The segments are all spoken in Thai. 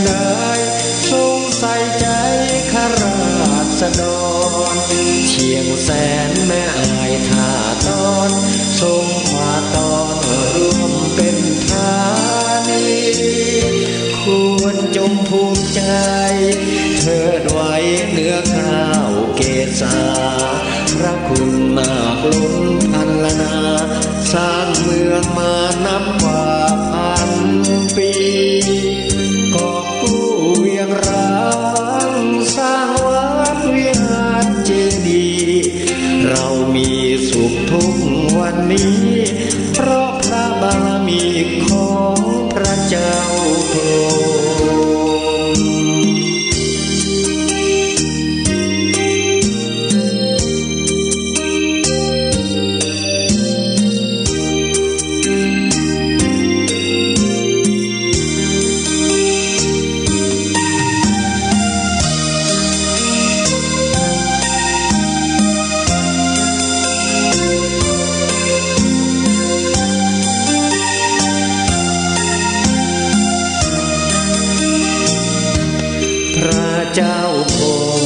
ใดทรงใส่ใจข้าราษฎรเชียงแสนแม่อายท่าตอนทรงขวาตอนร่วมเป็นธานีควรจงภูมิใจเถิดไว้เนื้อข้าวเกศาพระคุณมากล้นพันละนาสร้างเมืองมานับกว่าพันปีกอบกู้เวียงร้างสร้างวัดวิหารเจดีย์เรามีสุขทุกวันนี้เพราะพระบารมีของพระเจ้าพระองค์พระเจ้าคง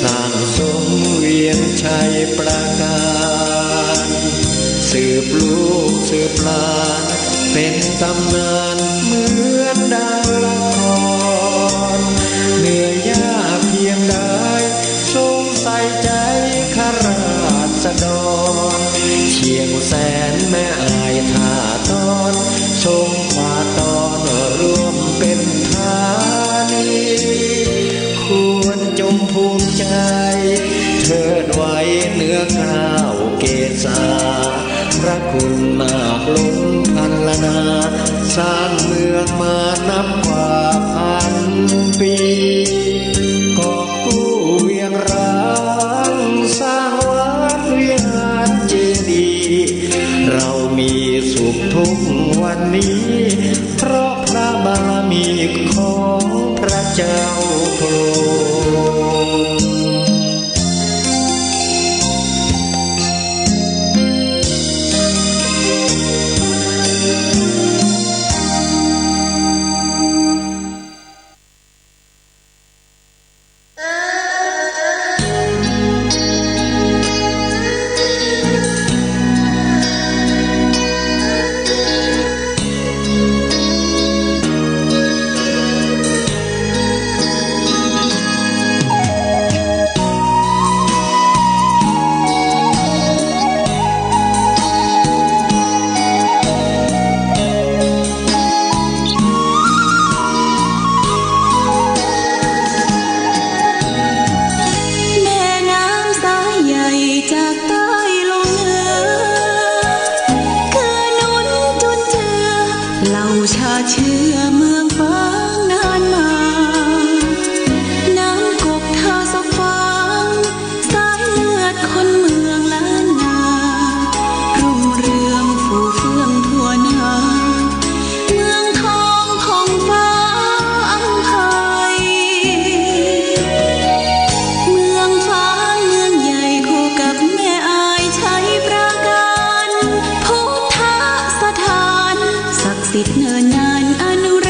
สร้างสมเวียงชัยประการสืบลูกสืบหลานเป็นตำนานเหมือนดังละครเหนื่อยยากเพียงใดทรงใส่ใจข้าราษฎรเชียงแสนแม่อายท่าตอนทรงขวาตอนร่วมเป็นธานีควรจงภูมิใจเถิดไว้เนื้อข้าวเกศาพระคุณมากล้นพันละนาสร้างเมืองมานับกว่าพันปีกอบกู้เวียงร้างสร้างวัดวิหารเจดีย์เรามีสุขทุกวันนี้เพราะพระบารมีของพระเจ้าพระองค์ชาเชื้อเมืองฟ้างนานมาน้ำกกท่าสะฟางสายเลือดคนเมืองล้านนารุ่งเรืองฟูเฟื่องทั่วหน้าเมืองทองของฟ้าอำไพเมืองฟ้าเมืองใหญ่คู่กับแม่อายชัยปราการพุทธสถานศักดิ์สิทธิ์เนินนานอนุรั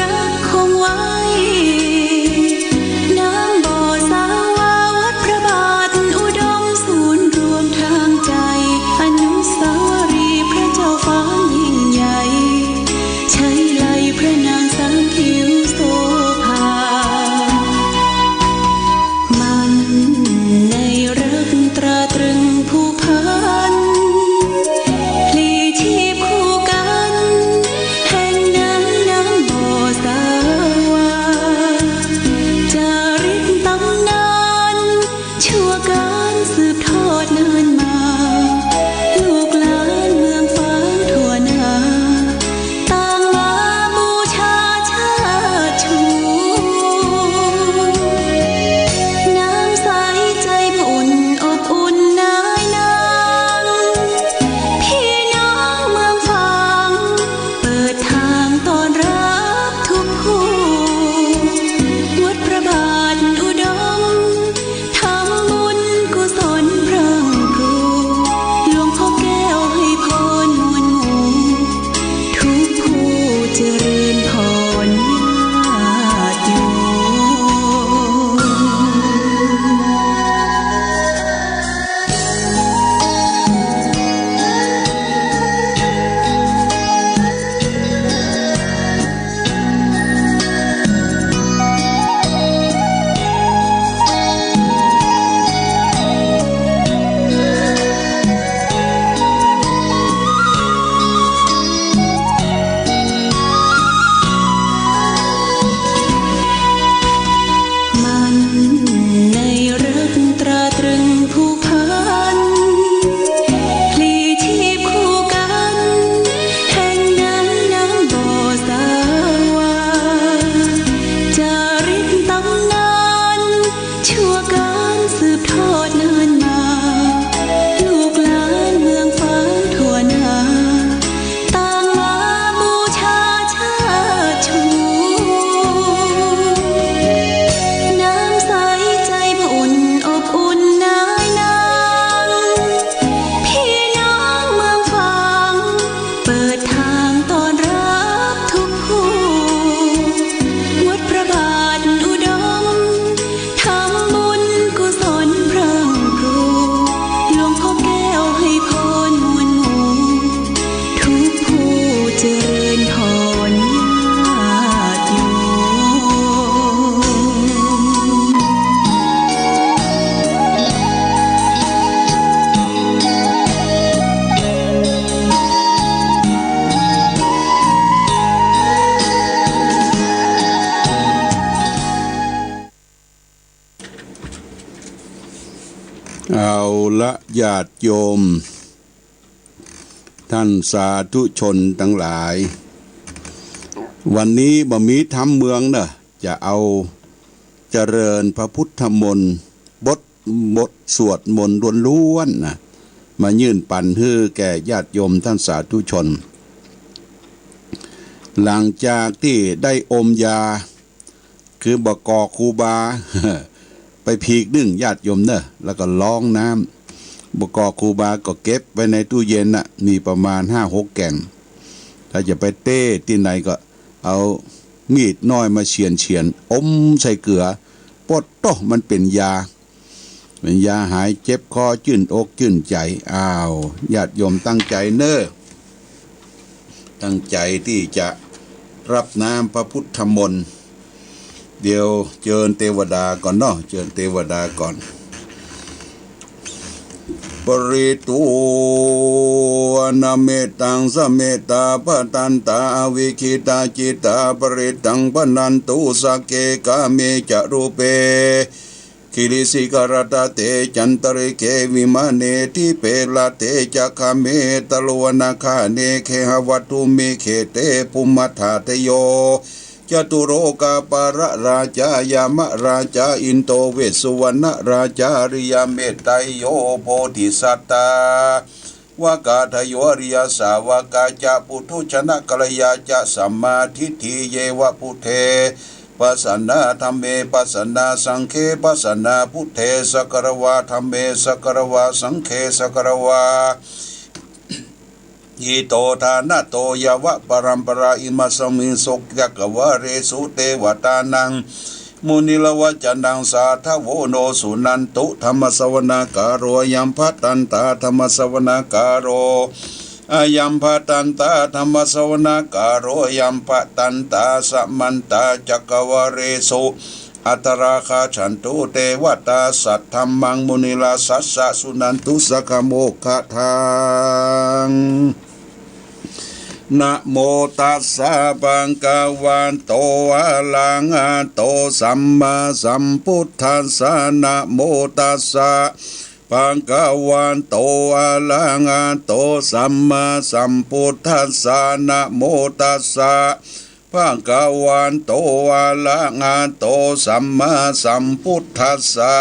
เอาละญาติโยมท่านสาธุชนทั้งหลายวันนี้บ่มีธรรมเมืองนะจะเอาเจริญพระพุทธมนต์บทสวดมนต์ล้วนๆนะมายื่นปันให้แก่ญาติโยมท่านสาธุชนหลังจากที่ได้อมยาคือบกครูบา ไปพีกนึ่งญาติโยมเนอะแล้วก็ล้องน้ำบกครูบาก็เก็บไว้ในตู้เย็นน่ะมีประมาณ5-6 แก่นถ้าจะไปเต้ที่ไหนก็เอามีดน้อยมาเฉียนอมใส่เกลือปดโตมันเป็นยาหายเจ็บคอจื่นอกจื่นใจอ้าวญาติโยมตั้งใจเนอะตั้งใจที่จะรับน้ำพระพุทธมนต์เดี๋ยวเชิญเทวดาก่อนเนาะเชิญเทวดาก่อนปริตูนาเมตังสเมตาปตันตาวิคิตาจิตาปริตังปนันตุสเกกาเมจรูเปคิริสิกรตเตจันตริเกวิมาเนทิเปลาเตจักขเมตโลนาคาเนเคหวัตุเมเขเตปุมธาเตโยจตุโรกาปรราชายามราชาอินโตเวสสุวรรณราชาริยเมตไตโยโพธิสัตตาวากาทโยริยสาวกาจะปุถุชนะกัลยาจะสัมมาทิฏฐิเยวะพุเทปัสสนาธรรมเมปัสสนาสังเคปัสสนาพุทเทสกรวาธรรมเมสกรวาสังเคสกรวายิโตทานะโตยวะปรัมปราอิมัสมิงสุขกวะเรสุเตวตานังมุนิลวจันดังสาทโวโนสุนันตุธรรมสวนาการโรยัมพัตตันตาธรรมสวนาการโรอายัมพัตตันตาธรรมสวนาการโรยัมพัตตันตาสัมมันตาจักวะเรสุอัตราคาฉันตุเตวตาสัทธัมมังมุนิลาสัสสะสุนันตุสกโมกขทังนะโมตัสสะภะคะวะโตอะระหะโตสัมมาสัมพุทธัสสะนะโมตัสสะภะคะวะโตอะระหะโตสัมมาสัมพุทธัสสะนะโมตัสสะภะคะวะโตอะระหะโตสัมมาสัมพุทธัสสะ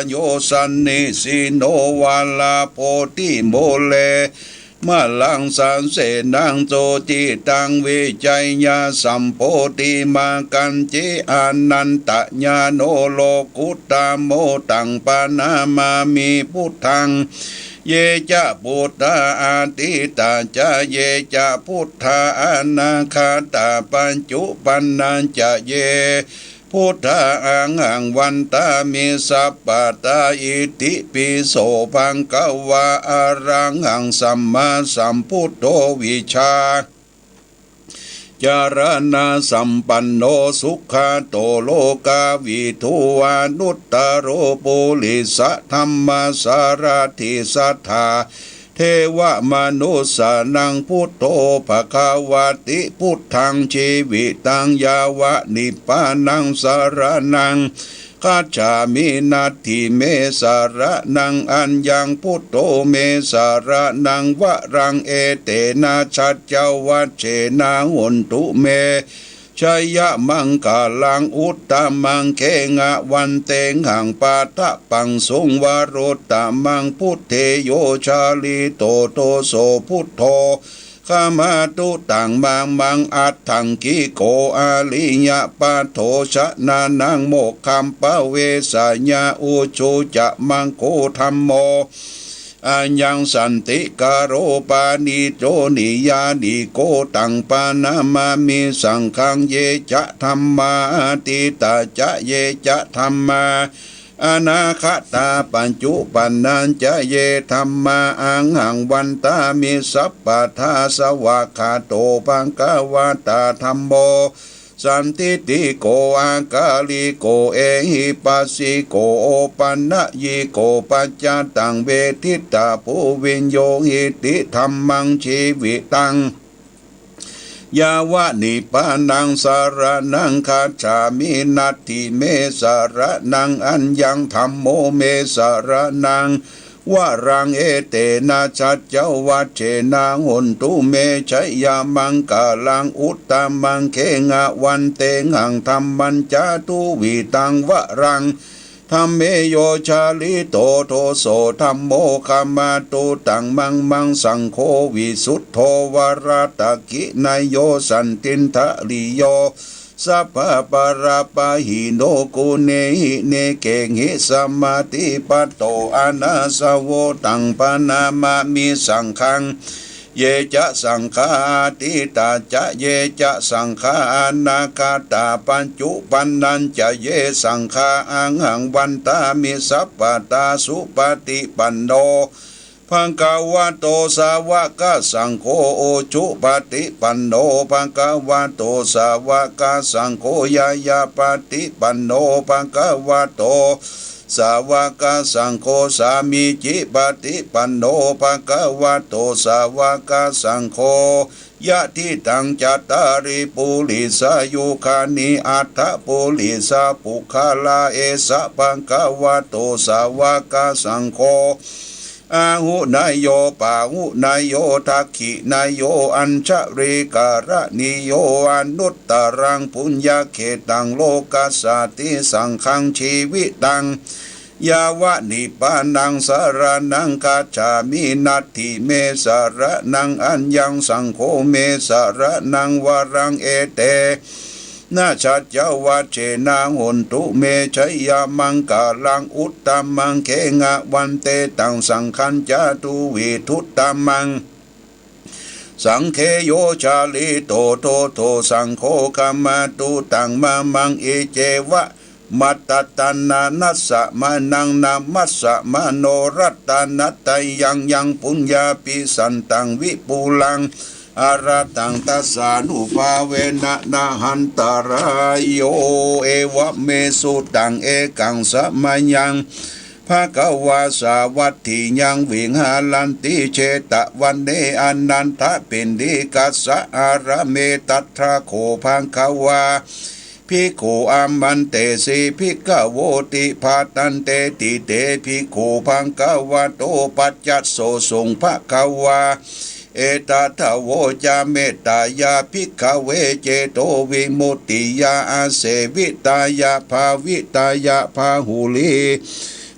โยสันนิสิโนวาลาโพธิโมเลมาลังสันเสนังโจจิตังวิจัยญาสัมโพธิมากันจิอานันตญาโนโลกุตตโมตังปานามามิพุทธังเยจะพุทธาอาทิตาจะเยจะพุทธาอนาคาตาปัญจุปันนันจะเยพุทธาอังวันตามิสัพพตาอิติปิโสภังกวาอารังหังสัมมาสัมพุทโธวิชาจารณะสัมปันโนสุขาโตโลกาวิทูวานุตตโรปุริสธรรมสารถิสัทธาเทวมนุสานังพุทโธภควาติพุทธังชีวิตังยาวะนิพพานังสารนังคาจามินาทิเมสารนังอัญญังพุทโธเมสารนังวรังเอเตนะชัจจวัชเชนะหุนตุเมชัยยะมังกาลังอุตตมังเกงะวันเตงหังปาทะปังสุงวโรตตมังพุทเทโยชาลิโตโตโสพุทโธข้ามาตุตังมังอัตถังกิโกอาลิยะปาโทชะนานังโมกขัมปะเวสญาอุชูจะมังโคธัมโมอัญญังสันติกาโรปานิโจนิยานิโกตังปานามามิสังขังเยจะธัมมาติตาจะเยจะธัมมาอนาคตาปัญจุปันนันจะเยธัมมาอังหังวันตามิสัพพทาสวะคาโตปังกวาตาธัมโมสันติติโกอากาลิโกเอหิปัสสิโกโอปันนะยิโกปัจจตังเวทิตาภูวินโยหิติธัมมังชีวิตัง ยาวะนิปานังสารนังคาจามินัตถิเมสารนังอัญญังธัมโมเมสารนังวะรังเอเตนะชัจเจวัชเชนะหุนตุเมชัยยามังกาลังอุตตมังเคงะวันเตงังธรรมันจาตุวิตังวะรังธัมเมโยชาลิโตโทโสธัมโมคัมมาตุตังมังมังสังโฆวิสุทโธวราตกินายโยสันตินทะลิโยสัพพะปะราปะหิโนกุเนหิเนเกหิสัมมาติปัตโตอานาสโวตังปนามามิสังฆังเยจะสังฆาติตาจะเยจะสังฆานาคาตาปัญจุปันนันจะเยสังฆาอังหังวันตามิสัพพตาสุปฏิปันโนภังกาวะโตสาวกสังโฆโอจุปฏิปันโนภังกาวะโตสาวกสังโฆยายาปฏิปันโนภังกาวะโตสาวกสังโฆสามีจิปฏิปันโนภังกาวะโตสาวกสังโฆยะทิตังจัตตาริปุริสายุคานิอัตถปุริสาปุคาลาเอสะภังกาวะโตสาวกสังโฆอาหุนายโยปาหุนายโยทักขินายโยอัญชริการะนิโยอนุตตรังปุญญาเขตังโลกัสสติสังฆังชีวิตังยาวะนิปานังสารนังคาจามินัตถิเมสารนังอัญญังสังโฆเมสารนังวรังเอเตนาชัจเจวัชเชนะหุนตุเมชัยยามังกาลังอุตตมังเคงะวันเตตังสังขันจาตุวิทุตตมังสังเคโยชาลิโตโตโตสังโฆคัมมาตุตังมามังเอเจวะมัตตตันนานัสสะมานังนามัสสะมโนรัตตานัตตัยยังปุญญาปิสันตังวิปุลังอาราตังตัสสานุภาเวนะนาหันตรายโยเอวะเมสุตังเอกังสมัญญังภะคะวาสาวัตถิยังวิหาลันติเชตะวันเนอนันทะปินดิกัสสะอาระเมตัทธะโคภังคะวาภิกขุอามันเตสีภิกขโวติภาตันเตติเตภิกขุภังคะวะโตปัจจัสโสสุงภะคะวาเอตตะโวจาเมตตายาภิกขเวเจโตวิมุตติยาอาเสวิตายาภาวิตายาภาหุลี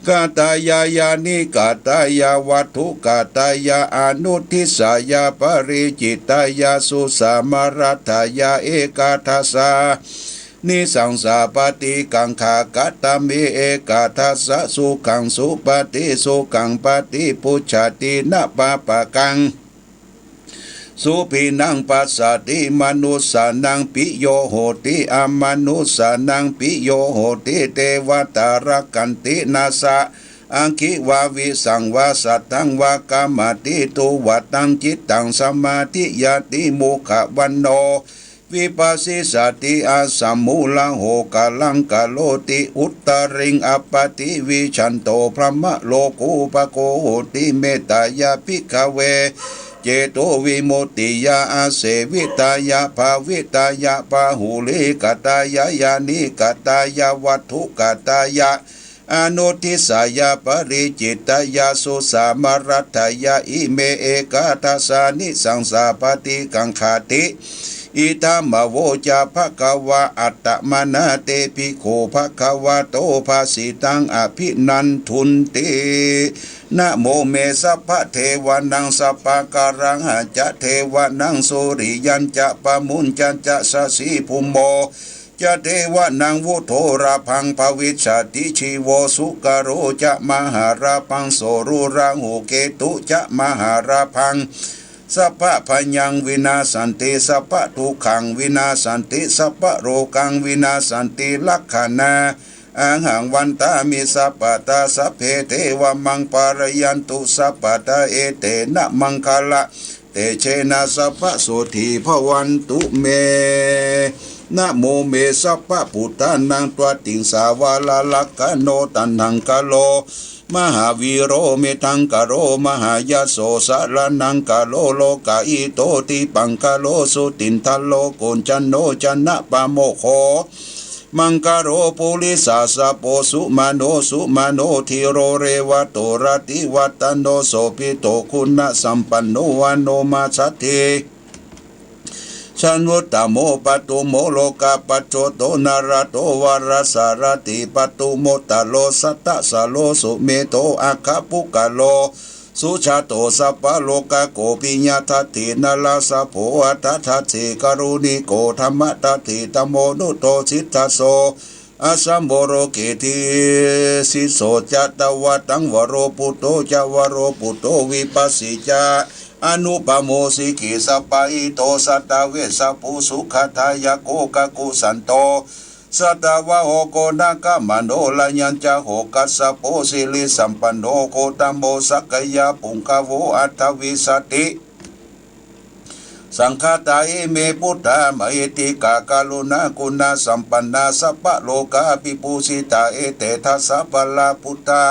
กาตายายานิกาตายาวัตถุกาตายาอนุทิสายาปริจิตายาสุสามรัตายาเอกาทัสสานิสังสาปฏิกังขากัตตมิเอกาทัสสะสุขังสุปฏิสุขังปฏิปุจฉตินะปะปะกังสุปินังปัสสติมนุสสานังปิโยโหติอมนุสสานังปิโยโหติเทวตารักขันตินาสะอังคิวาวิสังวาสัตตังวากามติตุวัตังจิตตังสมาธิยติมุขวันโนวิปัสสิสติอาสัมมูลังโหกาลังกาโลติอุตตริงอปติวิชันโตพระมะโลกุปโกโหติเมตตายาภิกขเวเจโตวิมุตติยาอาเสวิตายาภาวิตายาภาหุลิกตายายานิกตายาวัตถุกตายาอนุทิสายาปริจิตายาสุสามรัตยาอิเมเอกาทัสสานิสังสาปฏิกังขาติอิธามโวจาภคะวะอัตตมนาเตภิกขุภคะวะโตภาสิตังอภินันทุนตินะโมเมสัพพะเทวานังสัพพะการังหะจะเทวานังสุริยันจะปะมุนจันจะสสีภูโมจะเทวานังวุโธราพังภวิชาติชีโวสุกโรจะมหาราพังโสรุรังโหเกตุจะมหาราพังสัพพะพยังวินาสันติสัพพะทุกขังวินาสันติสัพพะโรกังวินาสันติลักขณาอังหังวันตามิสัพพตาสัพเพเทวมังปารยันตุสัพพตาเอเตนะมังคละเตเชนะสัพพะโสธีภวันตุเมนะโมเมสัพพะพุทธานังตัวติงสาวาลาลักขโนตันหังกะโล มหาวีโรเมตังกะโรมหายาโสสารนังกะโลโลกาอิโตติปังกะโลสุตินทัลโลกุญจันโนจันนะปะโมโคมังกะโรปุริสาสะโปสุมาโนทิโรเรวะโตรติวัตโนโสปิโตคุณะสัมปันโนวันโนมาสัตถิชันวุตตโมปัตุโมโลกาปัจโจโตนาราโตวารสารติปัตุโมตโลสัตตะสโลสุเมโตอาคาปุกะโลสุชาโตสัพพะโลกาโกปิญญาทัตถินาลาสะโพอัตทัตถิกรุณิโกธรรมทัตถิตโมนุโตสิทธัสโสอาสัมโบโรเกติสิโสจัตตวัตังวโรปุโตจาวโรปุโตวิปัสสิจาอนุปโมสิกิสัปปะอิโตสัตตเวสปุสุขทายโกกะกุสันโตสัตวะโหโกนากะมโนลัญญัญจโหกัสสะโพสิลิสัมปันโนโคตัมโมสักยาปุงคโวอัตถวิสติสังฆตาเมพุทธามเอติกากาลุณาคุณาสัมปันนาสัพพะโลกาภิปูสิตาเอเตทัสสะปะลาพุทธา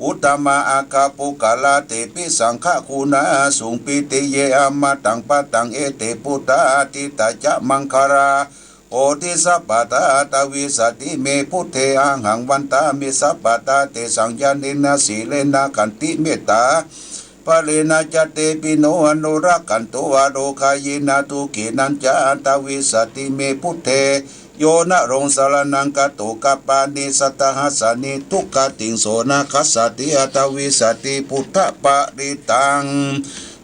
อุตตมะอาคาปุกาลาเตปิสังฆคุณาสุงปิติเยอมะตังปะตังเอเตพุทธาติตาจะมังคาราโอทิสัพพะตาตวิสติเมพุทเทอังหังวันตามิสัพพะตาเตสังญาณินาสีเลนะขันติเมตตาปะเลนะจเตปิโนอนุรักขันโตวโรคายนาตุกินันจาตวิสติเมพุทเทโยนะรงสารนังกโตกปานิสัตหัสสานิทุกขติงโสนะคัสสติอัตวิสติพุทธปริตัง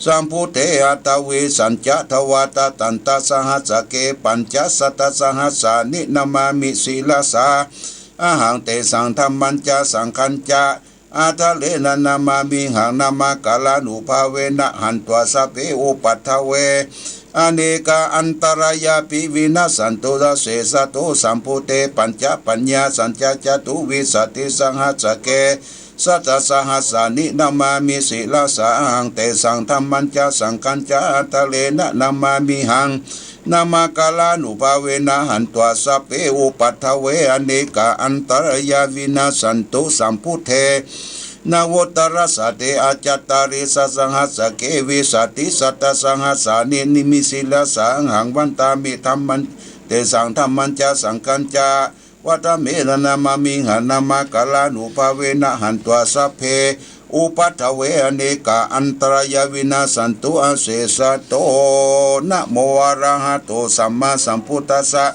สัมพุเทอัตวิสัญจทวาตตันตสหัสสเกปัญจสัตตสหัสสานินามามิศีลสาอาหังเตสังธรรมัญจสังคัญจาอาทะเลนะนามามิหังนามากาลานุภาเวนะหันตัวสัพเพอุปัฏฐเวอเนกาอันตรายาปิวินาสันตุระเสสะโตสัมพุเตปัญจปัญญาสัญจจตุวิสติสังหัสสเกสัตสหัสสานินามามิศีลสาหังเตสังธรรมัญจสังคัญจาอัตเลนะนามามิหังนามากาลานุภาเวนะหันตัวสัพเพอุปัฏฐเวอเนกาอันตรายาวินาสันตุสัมพุเทนาวุตรสเตอาจัตตาริสังหัสสเกวิสติสัตตสังหัสสานินิมิสิลสังหังวันตามิธรรมันเตสังธรรมัญจสังกัญจาวัตเมรนามามิหันนามากาลานุภาเวนะหันตัวสัพเพอุปัฏฐเวอเนกาอันตรายวินาสันตุอาเสสะโตนะโมอะระหะโตสัมมาสัมพุทธัสสะ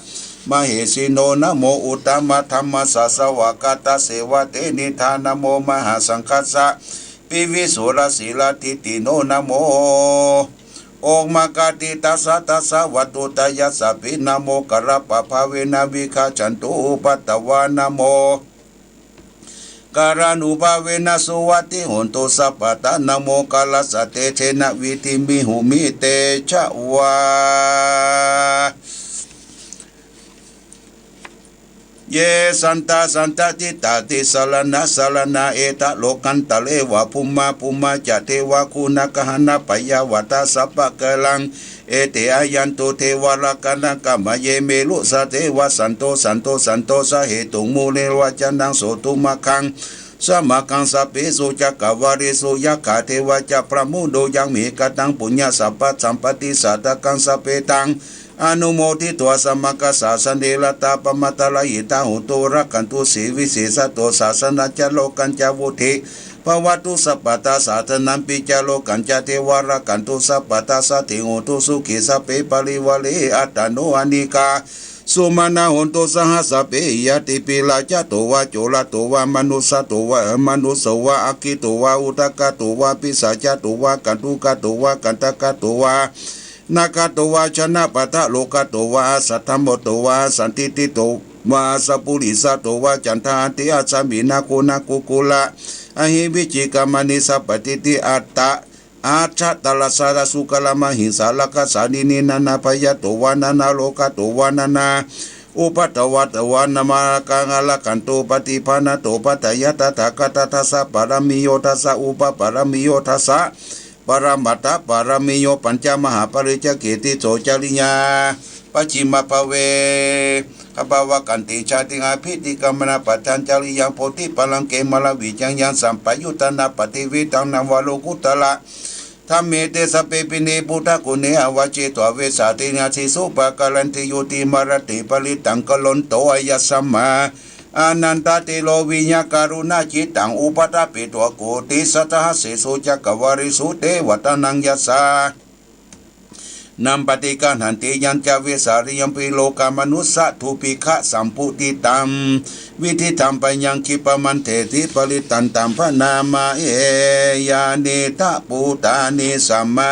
มเหสิโนนะโมอุตตมะธัมมัสสะสวากาตเสวะเตนิธานะโมมหาสังคัสสะปิวิสุรสีลาทิติโนนะโมโอมากาติตัสสะวัตุตยัสสะปินะโมกะระปะภาเวนะวิคาจันตุอุปัตตวานะโมการานุภาเวนะสุวัติโหนตุสัพพะตานะโมกาลสเตเทนะวิธิมิหุมิเตชะวาเยสันตติตาติสลนะเอตะโลกันตะเลวะภุมมาจะเทวะคุณกหนะปยาวัตสัพพะกะลังเอเตอายันตุเทวรกันะกะมะเยเมลุสะเทวะสันโตสะเหตุมุเลวะจันนังโสตุมะคังสมะคังสัพเพสุจักกวาริสุยักขะเทวะจะพระมุโดยังมีกตังปุญญาสัพพะสัมปติสัตตะกังสัพเพตังอนุโมทิตัวสมกัสสะสันเดลตาปมัตตะลาหิตาหุตุรักขันตุสีวิเศษโตศาสนาจโลกันจาวุธิภวัตุสัพพตาสาธนัมปิจโลกันจเทวรักขันตุสัพพตาสติหุตุสุขิสัพเพปริวะเลอัตตโนอนิกาสุมาณหุนตุสหัสสเปยติปิลาจโตวะโจลโตวะมนุสโตวะมนุสวะอคิโตวะอุตกะโตวะปิสาจโตวะกันตุกะโตวะกันตกะโตวะนาคาโตวาชนะปัตตะโลกาโตวาสัทธโมโตวาสันติติโตวาสัพพุริสโตวาจันทาติอาสามินาโคนาคุกุละอหิวิจิกามนิสัพปติติอัตตะอาชัตตลสารสุกลมหิสาลกัสสานินินานาพยโตวานานาโลกาโตวานานาอุปัตตวัตวานามากังอลกันโตปฏิภาณโตปัตยตถาคตทัสสะปรมิโยทัสสะอุปปรมิโยทัสสะปรมัตถปรมิโยปัญจมหาปริจเกติโสจริยาปัจฉิมภเวข ภาวะกันติชาติงาภิติกรรมนาปัจจันจาริยังโพธิปัลังเกมลวิจังยังสัมปยุตนาปฏิวิตังนวโลกุตละธรรมเมเตสเปปิเนพุทธกุเนอวเจตวเวสาติญาสิสุปะกาลันติโยติมารติปริตังกลนโตอยัสสมาอนันตติโลวิญญาการุณาจิตังอุปตาปิตัวโกติสัทหะเสสุจักวาริสุเตวตนังยัสสานัมปฏิการหันติยัญจเวสาริยมปิโลกามนุสสะทุปิขะสัมพุติตัมวิธิธรรมปัญญังคิปมันเทติปริตันตัมพนามาเอยานิตะปูตานิสัมมา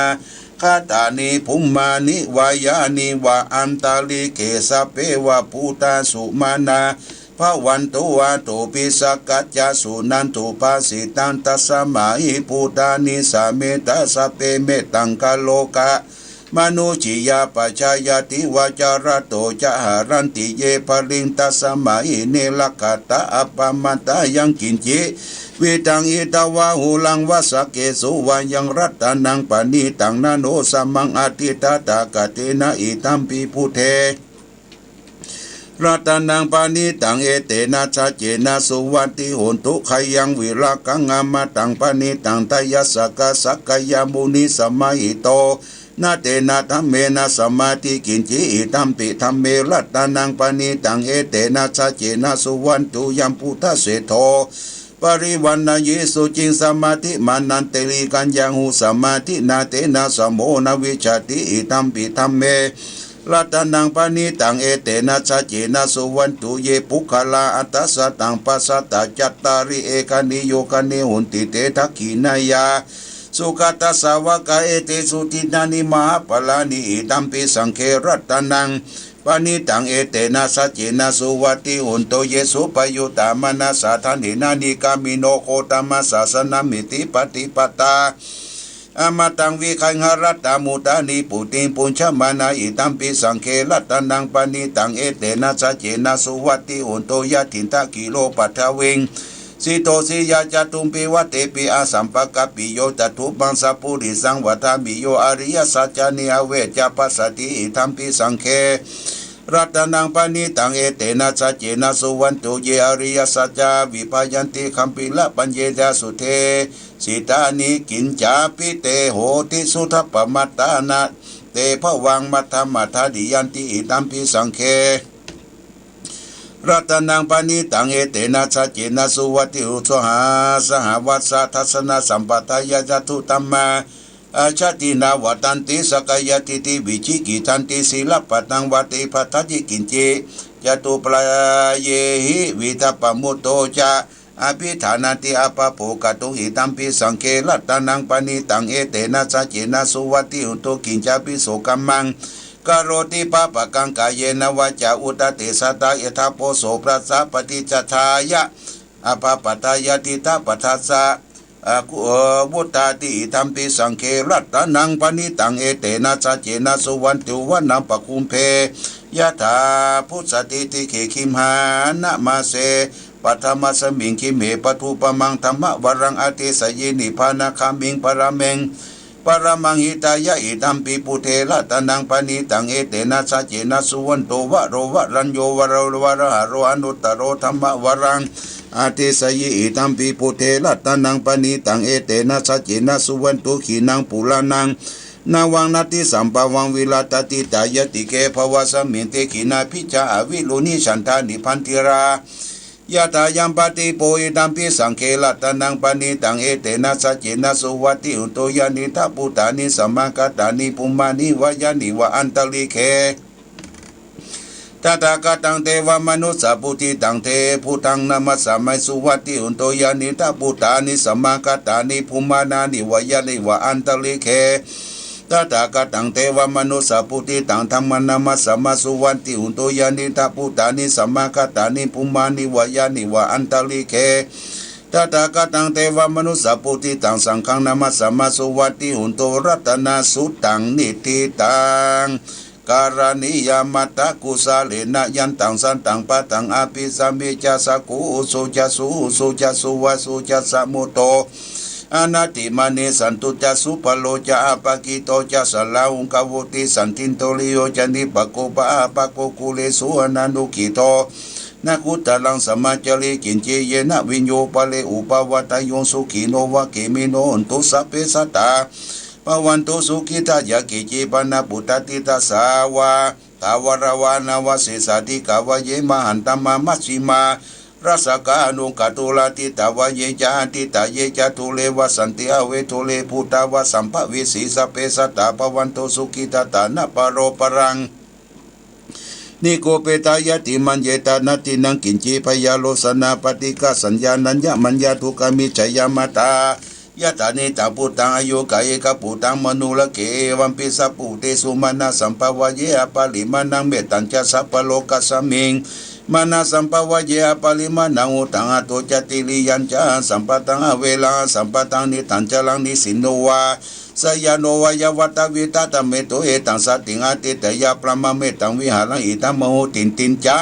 คาตานิภุมมานิวายานิวะอันตาลิเกสะเปวะปูตาสุมานาพระวันตุวาตุปิสักกัจจสุนันตุภาสิตันตัสสมาหิปูตานิสาเมตสะเปเมตังกะโลกะมนุจิยาปัจจายติวาจารโตจะหารันติเยภลิงตัสสมาหิเนลกัตตะอัปปมัตตายังกินจิวิตังอิตาวาหูลังวสเกสุวายังรัตนังปานิตังนาโนสัมมังอติตาตากะเตนะอิตัมปิพุเทรัตนังปานิตังเอเตนะชาเจนะสุวัตติโหนตุขยังวิรากังอามาตังปานิตังทายสกะสักกยามุนิสมัยโตนาเตนะธัมเมนะสมาธิกินจิอิตัมปิธัมเมรัตนังปานิตังเอเตนะชาเจนะสุวันตุยัมพุทธเสโทปริวันนายิสุจิงสมาธิมานันเตลิกัญญังหูสมาธินาเตนะสมโมนวิชติอิตัมปิธัมเมรัตนังปานิตังเอเตนะชาเจนะสุวันตุเยปุคลาอัตตสตังปัสสตาจัตตาริเอกานิโยกานิหุนติเตทักขินายาสุขตัสสาวกะเอเตสุตินานิมหาปลานิอิตัมปิสังเครัตนังปานิตังเอเตนะสัจเจนะสุวัติหุนโตเยสุปยุตตามนัสสะทันหินานิกามิโนโคตมัสสะสนามิติปฏิปตาอมตังวิคังหรัตตามุตานิปุติปุญชมานาอิตัมปิสังเครัตนังปานิตังเอเตนะสัจเจนะสุวัติหุนโตยะถินตะกิโลปัทเวงสิโตสิยาจตุมปิวัตเตปิอาสัมปะกะปิโยตถุบังสะปุริสังวัฏามิโยอริยสัจจานิอเวจปัสสติอิทัมปิสังเครัตนังปานิตังเอเตนะสัจเจนะสุวันตุเยอริยสัจจาวิปายันติคัมปิละปัญเยทาสุเทสิตานิกินจาปิเตโหติสุทัปปมัตตานะเตภวังมัทธมัทธดิยันติอิตัมปิสังเครัตนังปานิตังเอเตนะสัจเจนะสุวัติอุทหาสหวัสสะทัสสนะสัมปทายะจตุตัมมาอาชาตินาวัตันติสกายติติวิจิกิทันติศิลปตังวัติพัทธิกินจิจตุปลาเยหิวิทัปปมุตโตจะอภิฐานาติอาปะโภกตุหิตัมปิสังเครัตนังปานิตังเอเตนะสัจเจนะสุวัติอุตุกินจาปิโสกัมมังกโรติปะปะกังกายเยนวาจาอุตเตสตาเอทาโพโสปรัสสะปฏิจจายะอภปตายติตาปัฏฐัสสะบุตตาติธัมปิสังเครัตนังปณิตังเอเตนะสัจเจนะสุวันตุวนัมปะคุมเพยะถาพุทธติติเขคิมหานะมาเสปัทมัสมิงคิเมปทุปมังธรรมวรังอติสยินิพานาคามิงปรเมงปรมังหิตายะอิตัมปิปุเทระตนังปณิตังเอเตนะสัจเจนะสุวันโตวะโรวะรัญโยวะโรวะระหะโรอนุตตโรธรรมวรังอาทิสยิอิตัมปิปุเทระตนังปณิตังเอเตนะสัจเจนะสุวันโตขีนังปุลานังนาวังนาติสัมปวังวิลาตติตายติเกภวสมิเตขีนาพิจาอวิโลนิฉันทานิพันธิรายะตายัมปติโปอิตัมปิสังเครัตนังปณิตังเอเตนะสัจเจนะสุวัติอุโตยานิทัพพุตานิสัมมากัตตานิภุมานิวายานิวะอันตลิเคตถาคตังเทวมนุสสะปุติตังเทพุทังนามัสสะมัยสุวัติอุโตยานิทัพพุตานิสัมมากัตตานิภุมานานิวายานิวะอันตลิเคตถาคตังเทวมนุสสะปุติตังธัมมนามัสสะมัสุวันติอุโตยานิทัพพุตานิสัมมากัตตานิภุมานิวายานิวะอันตลิเคตถาคตังเทวมนุสสะปุติตังสังฆังนามัสสะมัสุวัติอุโตรัตนาสุตังนิติตังการณิยามัตตกุสาเลนะยันตังสันตังปะตังอภิสัมมิจาสกุสุจัสสุจัสสุวะสุจัสสมุโต อนาติมาเนสันตุจัสุปโลจะอาปากิโตจะสลาอุงกาวติสันตินโตริโยจันติปะโกปะอาปะโกกุเลสุอนันตุกิโตนาคุตลังสมาจริกินเจเยนะวิญโยปะเลอุปวัตโยสุขีโนวะเกมิโนอนตุสัพเพสัตตาปวันตุสุขิตายะกิจิปนะปุตตติตาสาวาตาวราวานาวเสสติกาวเยมหันตมามัชชิมารัสกานุกตุลาติตาวเยจาติตาเยจตุเลวสันติอเวทุเลพุตาวสัมภวิสีสเปสัตตาปวันตุสุขิตตานะปโรปรังนิโกเปตายติมันเยตานาตินังกินจีพยาโลสนาปฏิกาสัญญานัญญมัญญาทุกามิจยามาตายะตานิตาปุตังอายุกายกปุตังมนุลเกวัมปิสัพปุเตสุมานาสัมภวะเยอปาลิมานังเมตัญจะสัพพโลกัสสมิงมานาสัมภวะเยอปาลิมานังอุตังอโตจติลิยัญจาสัมปตังอเวลาสัมปตังนิตัญจลังนิสินโนวาสยานโนวายวัตวิตาตเมโตเอตังสัตติงอาติตยาปรมาเมตังวิหารังอิตัมโมตินตินจะ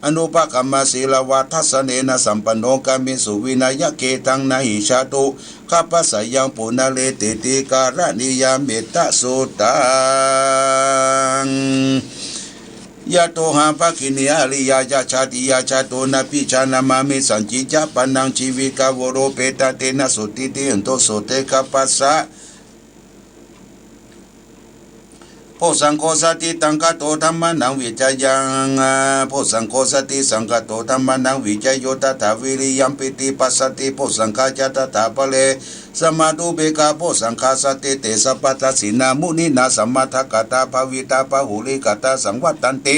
อนุปกรรมศีลวัฏสเนนะสัมปันโนกามิสุวินัยเกตังนาหิชาตุข้าพสยังปุณเลติติการณิยาเมตตาสุตังยะโตหาภคินีอริยาชาติยาชาโตนะพิชานามามิสัญจิจาปนังชีวิกาวโรเปตเตนะสุติติอันโตโสเตกัปปัสสะโพสังโฆสติตังกโตธรรมนังวิจยังโพสังโฆสติสังกโตธรรมนังวิจโยตถาวิริยัมปิติปัสสติโพสังฆาจตถาปะเลสมาธุเบกาโพสังฆาสติเตสัพพะสินามุนินาสัมมาทักกตาภวิตาภหุลิกตาสังวัตตันติ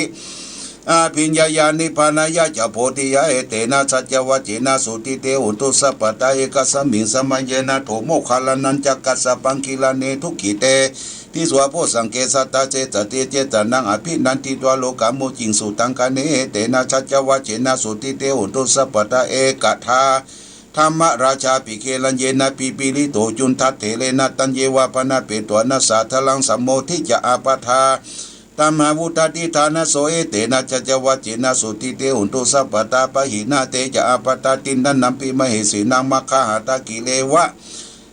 อาภิญญาญาณิพานายะจะโพธิยะเอเตนะสัจวัจจินาสุติเตอุตุสัพพตาเอกสัมมิงสมัยเยนะโถโมคาลานันจักกัสสะปังคิลาเนทุกิเตที่สวาโพสังเกสัตตาเจตติเจตนังอภินันติตัวโลกามุจิงสุตังกาเนเตนะสัจวัจจินาสุติเตอุตุสัพพตาเอกทาธรรมราชาปิเคลันเยนะปิปิลิโตจุนทัตเถเลนะตัญเยวาปนะเปตัวนะสาทลังสัมโมทิจะอาปทาตัมหาวุตติฐานะโสเอเตนะจัจวัจจินะสุติเตหุนตุสัพพตาปะหินาเตจะอาปตาตินนันนัมปิมเหสีนังมัคคหตากิเลวะ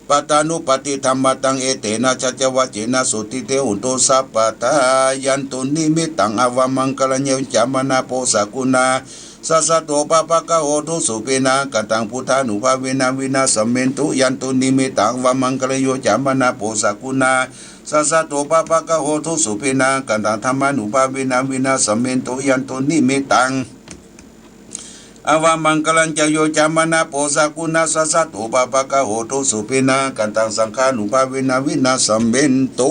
ปัตานุปฏิธรรมตังเอเตนะจัจวัจจินะสุติเตหุนตุสัพพตายันตุนิมิตังอวมังกลเยวิจามนาโพสกุณาสัสสะโตปะปะกะโหตุสุเปนะกตังพุทธานุภาเวนะวินาสเมนตุยันตุนิมิตังวมังกลโยจามนาโพสกุณาสัสสะโตปะปะกะโหตุสุเปนะกตังธรรมานุภาเวนะวินาสเมนตุยันตุนิมิตังอวมังกลัญจโยจามนาโพสกุณาสัสสะโตปะปะกะโหตุสุเปนะกตังสังฆานุภาเวนะวินาสเมนตุ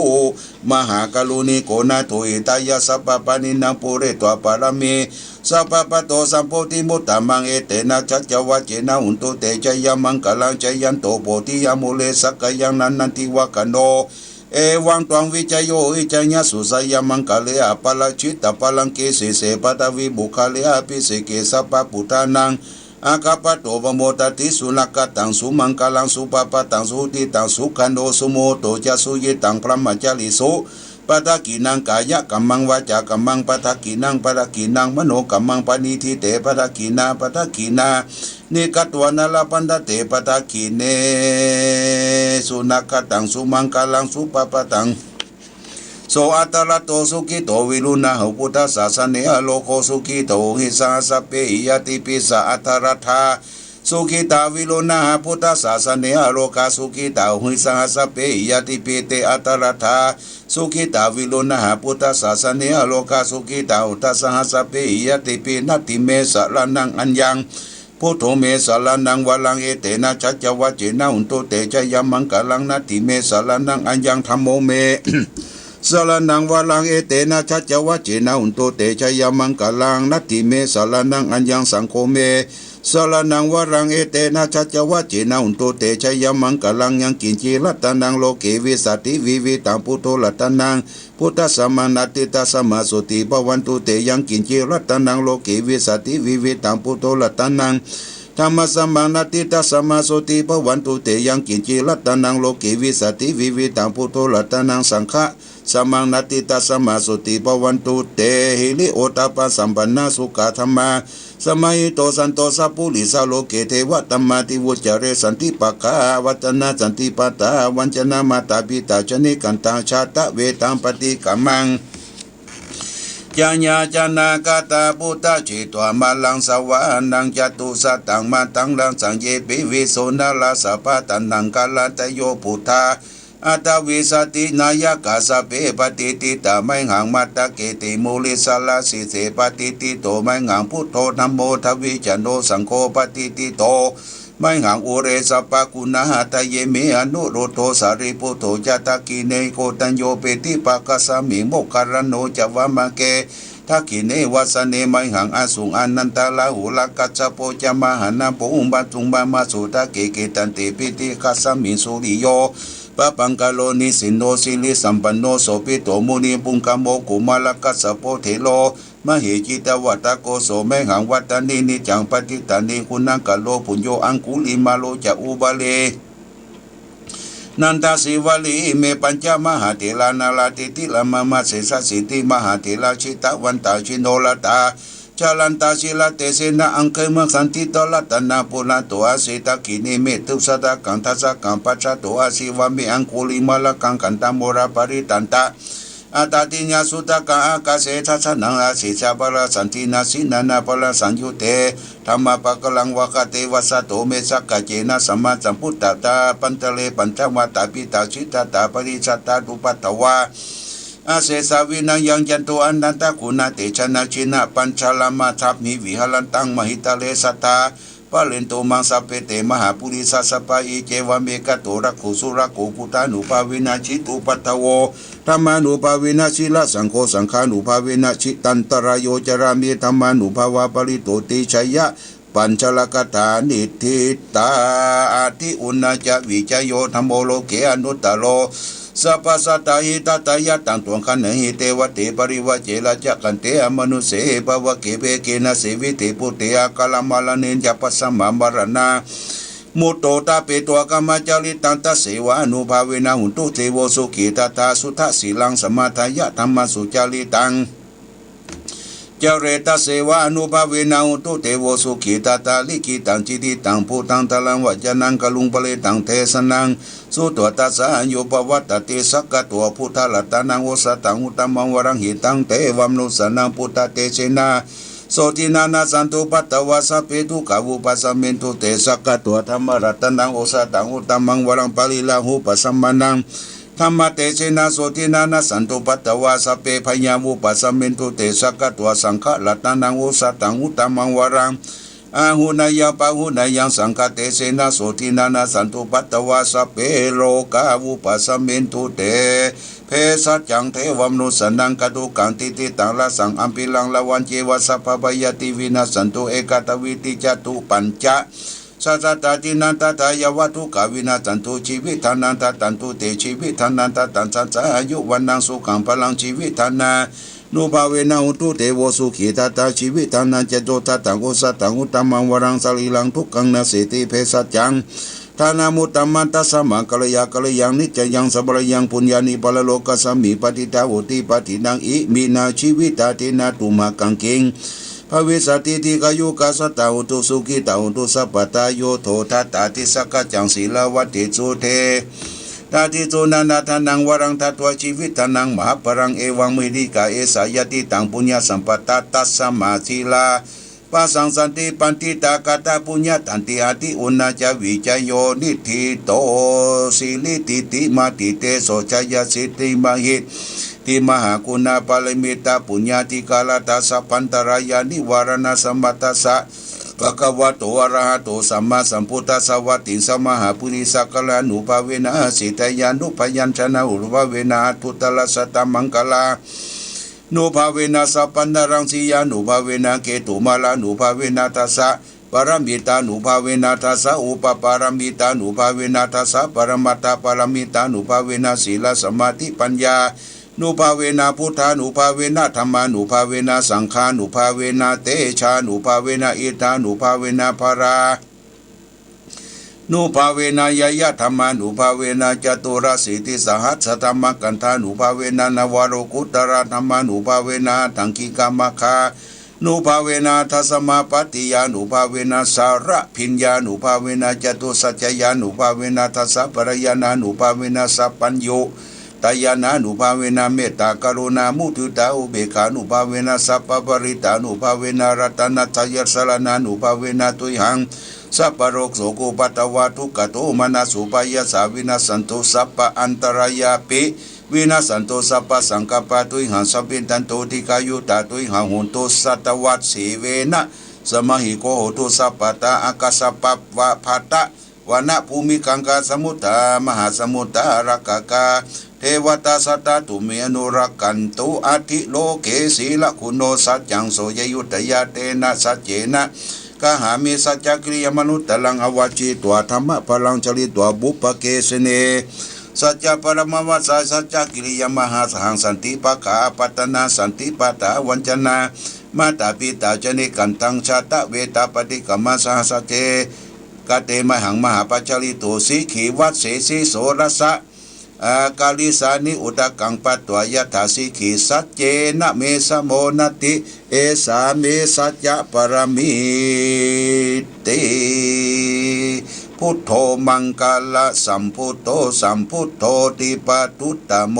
มหากรุณิโกนาโตอิตายะสัพพปานินังปุเรตวะปารมีสัพพะโตสัมโพธิมุตตมังเอเตนะจัจวัจเจนะอุนตุเตจยมังกลังจยันโตโพธิยมุเลสักยังนันนันติวะกโนเอวังตวังวิจโยวิจญะสุสยมังกะเลอปะละชิตตปะลังเกเสเสปตวิบุคาเลอภิเสเกสัพพะปุตานังอาคาปโตวโมตติสุนักตังสุมังกลังสุปปะตังสุติตังสุขันโดสุโมโตจะสุยิตังพระมัจจลิโสปัตกินังกายะกัมมังวาจากัมมังปัตกินังปัตกินังมโนกัมมังปณิทิเตปัตกินาปัตกินานิกัตวนาลปันเตปัตกิเนสุนักตังสุมังกลังสุปปะตังโสอัตระโตสุขิโตวิรุณะหุพุทธศาสเนอโลโกสุขิโตหิสาสเปหิยติปิสะอัตระธาสุขิตาวิโลนะพุทธศาสเนอโลกาสุขิตาหุยสังสเปหิยติปิเตอัตระธาสุขิตาวิโลนะพุทธศาสเนอโลกาสุขิตาอุตสังสเปหิยติปินัตติเมสะละนังอัญญังพุทโธเมสะละนังวะลังเอเตนะจัจวัจเจนะอุนโตเตจยมังกลังนัตติเมสะละนังอัญญังธัมโมเมสลานังวาลังเอเตนะชัจวัจเจนะอุนโตเตชยมังกลังนัตติเมสลานังอัญญังสังโฆเมสลานังวาลังเอเตนะชัจวัจเจนะอุนโตเตชยมังกลังยังกินจีรัตนังโลเกวิสัติวิวิตังพุทโธรัตนังพุทธสมานาติตาสมาสุติภวันตุเตยังกินจีรัตนังโลเกวิสัติวิวิตังพุทโธรัตนังธรรมสมานาติตาสมาสุติภวันตุเตยังกินจีรัตนังโลเกวิสัติวิวิตังพุทโธรัตนังสังฆะสมังนาติตาสมาสุติภวันตุเตหิริโอตปะสัมปันนาสุขธรรมา สมัยโตสันโตสัพพุริสาโลเกเทวะตัมมาติวุจเรสันติปะกาวัตนาสันติปตาวัญชนะมาตาปิตาชนิกันตาชาตะเวตังปฏิกัมมังญาญาจานากาตาพุทธจิตวามาลังสวานังจตุสัตตังมาตังลังสังเยปิวิโสนาลาสะปะตันนังกาลตโยพุทธาอัตวิสตินายกาสเปปฏิติตาไม่หังมัตตะเกติมูลิสลาสิเสปฏิติโตไม่หังพุทโธธัมโมทวิจโนสังโฆปฏิติโตไม่หังอุเรสปะกุณาตเยเมอนุโรโทสาริปุโตจตกิเนโกตัญโยเปติปะกสามิโมคารโนจวามะเกทักขิเนวัสเนไม่หังอาสุงอนันตาลาหุลกัจจโปจามหานาปุอุบัตุงบามาสุตะเกเกตันติปิติคัสสมิสุริโยปะปังกาโลนิสินโนสิลิสัมปันโนโสปิโตมุนีปุงกามโมกุมาลกัสสะโพเทโลมเหจิตวัตตโกโสแมหังวัตตานินิจังปฏิตานิคุณังกะโลปุญโยอังคุลิมาโลจะอุบาเลนันทศิวลีเมปัญจมหาเถรานาลาติติลามามาเสสสิติมหาเถราชิตวันตาชิโนลตาจารันตาศิลาเตเสนะอังเคมสันติตลัตนาปุนาตัวอาศิตากินิเมตุสตากังทัสกังปัจจตัวอาศิวามิอังคุลิมาลกังกันตามโมราปริตันตาอาตาติญาสุตกะอากาเสทัสนังอาศิชาปราสันตินาสินานาปราสัญยุเตธรรมปะกลังวะกะเตวัสสะโตเมสักกะเจนะสัมมาสัมพุทธตาปันตะเลปัญจวัตตาปิตาชิตตาปริสัตตาตุปัตตวาอาเสสาวินังยังยันโตอันนันตะกุณาเตชนะชินะปัญชลามาทัพมิวิหลันตังมหิตาเลสัตตาปะเลนโตมังสัพเพเตมหาปุริสัสสปะอิเจวะเมกะโตระคุสุระโกพุทธานุภาวินาชิตุปัตตโวธรรมานุภาวินาชิละสังโฆสังฆานุภาวินาชิตันตรายโยจรามิธรรมานุภาวะปริโตติชัยยะปัญจลกถานิทิตาอาทิอุณจวิจโยธัมโมโลเกอนุตตโลสัพพสัตตาหิตตายะตังตวงคันหิเตวะเตปริวะเจละจักขันเตอมนุเสภวะเกเปเกนะเสวิเตปุเตอะกะละมาลเนญปัสสมะมรณามุตโตตาเปตัวกรรมจาริตันตเสวะอนุภาเวนะหุนตุเทโวสุขีตตาสุทธสีลังสมาทายะธรรมสุจาริตังเจเรตเสวะอนุภาเวนะหุนตุเทโวสุขีตตาลิกิตังจิติตังภูตังตะลังวัจนังกะลุงปะเลตังเทสนังสุตัวตัสสะโยปวัตติสักกะตัวพุทธลัตตานังโอสตังอุตตมังวรังหิตังเตวัมนุสนังพุทธเตเชนะโสตินานาสันตุปัตตวาสะเปตุกาวุปัสสมินตุเตสักกะตัวธรรมรัตนังโอสตังอุตตมังวรังปะลิลาหุปัสสมานังธรรมเตเชนะโสตินานาสันตุปัตตวาสะเปพยาวุปัสสมินตุเตสักกะตัวสังฆรัตนังโอสตังอุตตมังวรังอาหุนายาปะหุนายังสังฆเตเสนะโสตินานาสันตุปัตตวาสะเปโลกาวุปัสสมินตุเตเพสัจจังเทวมนุสนังกตุกังติติตังละสังอัมปิลังละวันเจวะสัพพยติวินาสันตุเอกตวิติจตุปัญจสัจตาตินันตตายวัตุกาวินาสันตุชีวิตานันตตันตุเตชีวิตานันตตันสัจจอายุวันนังสุขังพลังชีวิตานานุภาเวนะหุตุเตโวสุขีตตาชีวิตานันจโตทัตตังโอสัตตังอุตตมังวรังสลีลังทุกขังนาเสติเพสัจจังทานามุตตมันตัสสะมังกัลยากะลยังนิจจยังสัพพะยังปุญญานิปะละโลกัสสมิปฏิตาโหติปฏินังอิมินาชีวิตาตินาตุมากังเกงภเวสติติกายุกัสสตาหุตุสุขิตาหุตุสัพพตาโยโททัตตาติสักกะจังศีลวัตติสุเทตาติโตนันทานังวรังทัตวชีวิตานังมหาปรังเอวังมิริกาเอสายติตังปุญญาสัมปตาตัสสมาธิลาปัสสังสันติปันติตากาตาปุญญาตันติอาติอุณาจาวิจโยนิธิโตสิลิติติมาติเตโสชยสิติมหิตติมหากุณาปารมิตาปุญญาติกาลตาสัพพันตรายานิวารณสัมมัตตสะภะคะวะโตอะระหะโตสัมมาสัมพุทธัสสะวะติสมหาปุริสักกะลานุภาเวนะสิตยานุพยัญชนะอุภาเวนะทุตละสัตตมังคลานุภาเวนะสัพพันนรังสียานุภาเวนะเกตุมาลานุภาเวนะทัสสะปรมิตานุภาเวนะทัสสะอุปปารมิตานุภาเวนะทัสสะปรมัตถปรมิตานุภาเวนะศีลสมาธิปัญญานุภาเวนะพุทธานุภาเวนะธรรมานุภาเวนะสังฆานุภาเวนะเตชานุภาเวนะอิทานุภาเวนะภรานุภาเวนะยยะธรรมานุภาเวนะจตุรสิทธิสหัสสธรรมกันธานุภาเวนะนวโรกุตระธรรมานุภาเวนะทังคิกามคา นุภาเวนะทัสมาปฏิยานุภาเวนะสาระพิญญานุภาเวนะจตุสัจจยานุภาเวนะทัสสะปรยานานุภาเวนะสัพพัญโยตายานานุภาเวนะเมตตากรุณามุทุตาอุเบกขานุภาเวนะสัพพปริตานุภาเวนะรัตนัตยัสสรณานุภาเวนะตุยหังสัพพโรกโสโกปัตตวาทุกขโตมนัสสุปายาสาวินาสันตุสัพพอันตรายาปิวินาสันตุสัพพสังกัปปะตุยหังสัพพิตันตุทิกายุตาตุยหังหุนตุสัตวัตสีเวนะสมหิโกโหตุสัพพตาอากาสปปวะภัตตะวนะภูมิกังกาสมุตตามหาสมุตตารักกาเทวตาสัตตตุเมอนุรักขันตุอาทิโลเกศีลคุณโนสัจจังโสยยุตยาเตนะสัจเจนะกหามิสัจจกริยมนุตตลังอวัจิตัวธรรมะพลังจริตัวบุปเกสเนสัจจะปรมวัสสะสัจจกิริยมหาสังสันติปะกาปัตนาสันติปตาวัญจนามาตาปิตาจนิกันตังชาตะเวตาปฏิกรรมสหสเจกเตมหังมหาปัจจริโตสีขีวัดเสสีโสรสะกาลิสานิอุตกังปัตตวยถาสิขีสัจเจนะเมสโมนติเอสาเมสัจจะปรมิติพุทโธมังคละสัมพุทโธสัมพุทโธติปัตตุตโม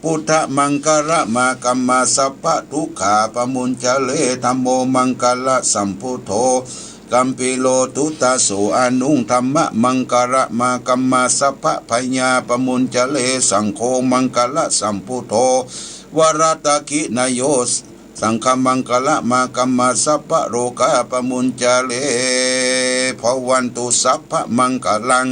พุทธมังคละมากัมมาสัพพะทุกขาปมุญจเลธัมโมมังคละสัมพุทโธกัมปิโลตุตาโสอนุงธรรมะมังคละมากัมมาสัพพะพญาปมุญจเลสังโฆมังคละสัมพุทโธวรัตกินโยสังฆมังคละมากัมมาสัพพะโรกาปมุญจเลภวันตุสัพพะมังคลัง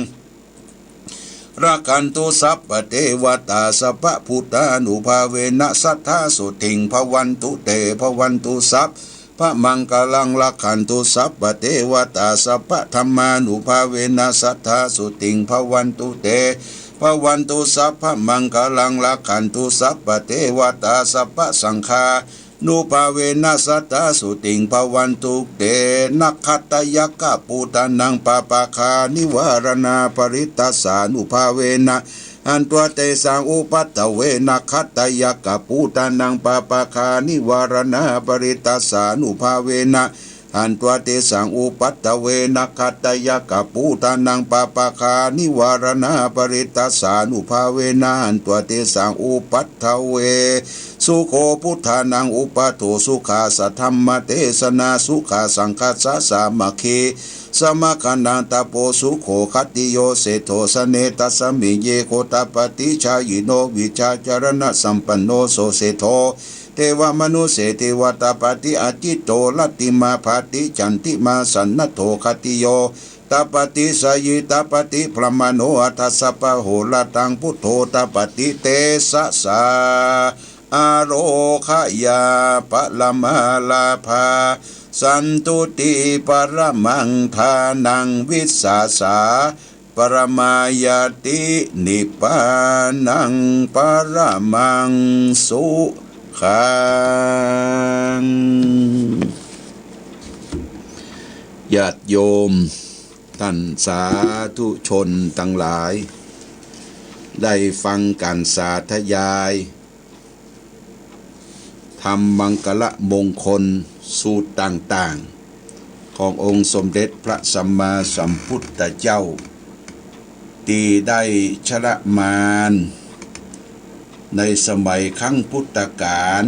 รักขันตุสัพพะเทวตาสัพพะพุทธานุภาเวนะสัทธาสุทิงภวันตุเตภวันตุสัพพะมังคลังรักขันตุสัพพะเทวตาสัพพะธรรมานุภาเวนะสัทธาสุทิงภวันตุเตภวันตุสัพพะมังคลังรักขันตุสัพพะเทวตาสัพพะสังฆานุภาเวนะสัตตาสุติงภวันตุเตนักขัตตยกะปูตานังปาปาคานิวารณาปริตัสสานุภาเวนะอันตัวเตสังอุปัตตเวนักขัตตยกะปูตานังปาปาคานิวารณาปริตัสสานุภาเวนะอันตัวเตสังอุปัตตเวนักขัตตยกะปูตานังปาปาคานิวารณาปริตัสสานุภาเวนะอันตัวเตสังอุปัตตเวสุโขพุทธานังอุปโตสุขาสัทธัมมเทศนาสุขาสังคัสสะสามัคคีสมคันนันตโปสุโขคัตติโยเสโทสเนตัสสมิเยโคตปฏิชายิโนวิชาจารณะสัมปันโนโสเสโทเทวมนุเสเทวตาปฏิอจิตโตลัตติมาภาติจันติมาสันนโทคัตติโยตปฏิสยิตปฏิพรหมโนอัตสปะโหลตังพุทโธตปฏิเตสะสาอโรคยาปะละมาลาภาสันตุติปรมังทานังวิสาสาปรมายตินิพพานังปรมังสุขังญาติโยมท่านสาธุชนทั้งหลายได้ฟังการสาธยายทำมังกละมงคลสูตรต่างๆขององค์สมเด็จพระสัมมาสัมพุทธเจ้าที่ได้ชละมารในสมัยครั้งพุทธกาล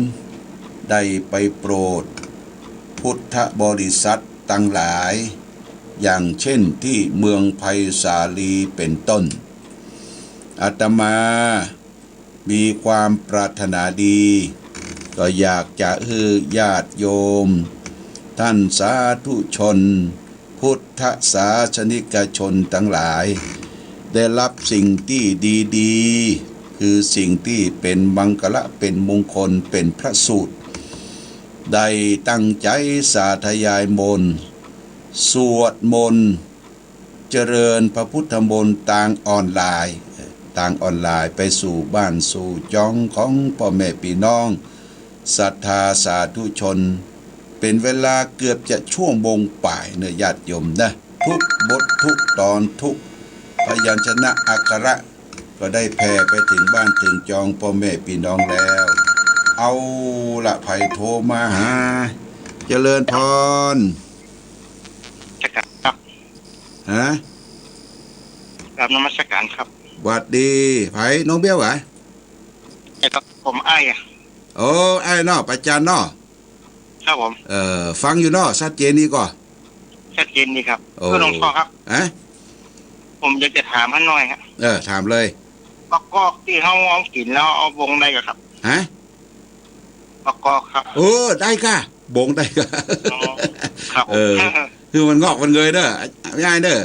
ได้ไปโปรดพุทธบริษัททั้งหลายอย่างเช่นที่เมืองไผ่สาลีเป็นต้นอาตมามีความปรารถนาดีก็อยากจะให้ญาติโยมท่านสาธุชนพุทธศาสนิกชนทั้งหลายได้รับสิ่งที่ดีๆคือสิ่งที่เป็นมังคละเป็นมงคลเป็นพระสูตรได้ตั้งใจสาธยายมนต์สวดมนต์เจริญพระพุทธมนต์ทางออนไลน์ไปสู่บ้านสู่จ้องของพ่อแม่พี่น้องศรัทธาสาธุชนเป็นเวลาเกือบจะชั่วโมงป่ายเนื้อญาติโยมนะทุกบททุกตอนทุกพยัญชนะอักขระก็ได้แผ่ไปถึงบ้านถึงจองพ่อแม่พี่น้องแล้วเอาละไผ่โทรมาหา เจริญพรจะครับฮะกราบนมัสการครับหวัดดีไผน้องเบี้ยวเหรอไอ้ครับผมไอ้อะโอ้ไอ้เนาะประจันเนาะครับผมฟังอยู่เนาะชัดเจนนี่ก่อชัดเจนดีครับก็หลวงพ่อครับผมอยากจะถามท่านหน่อยครับถามเลยประกอบที่เขาเอากินแล้วเอาบงได้กับครับประกอบครับได้ค่ะบงได้ค่ะครับคือมันงอกมันเงยเด้อง่ายเด้อ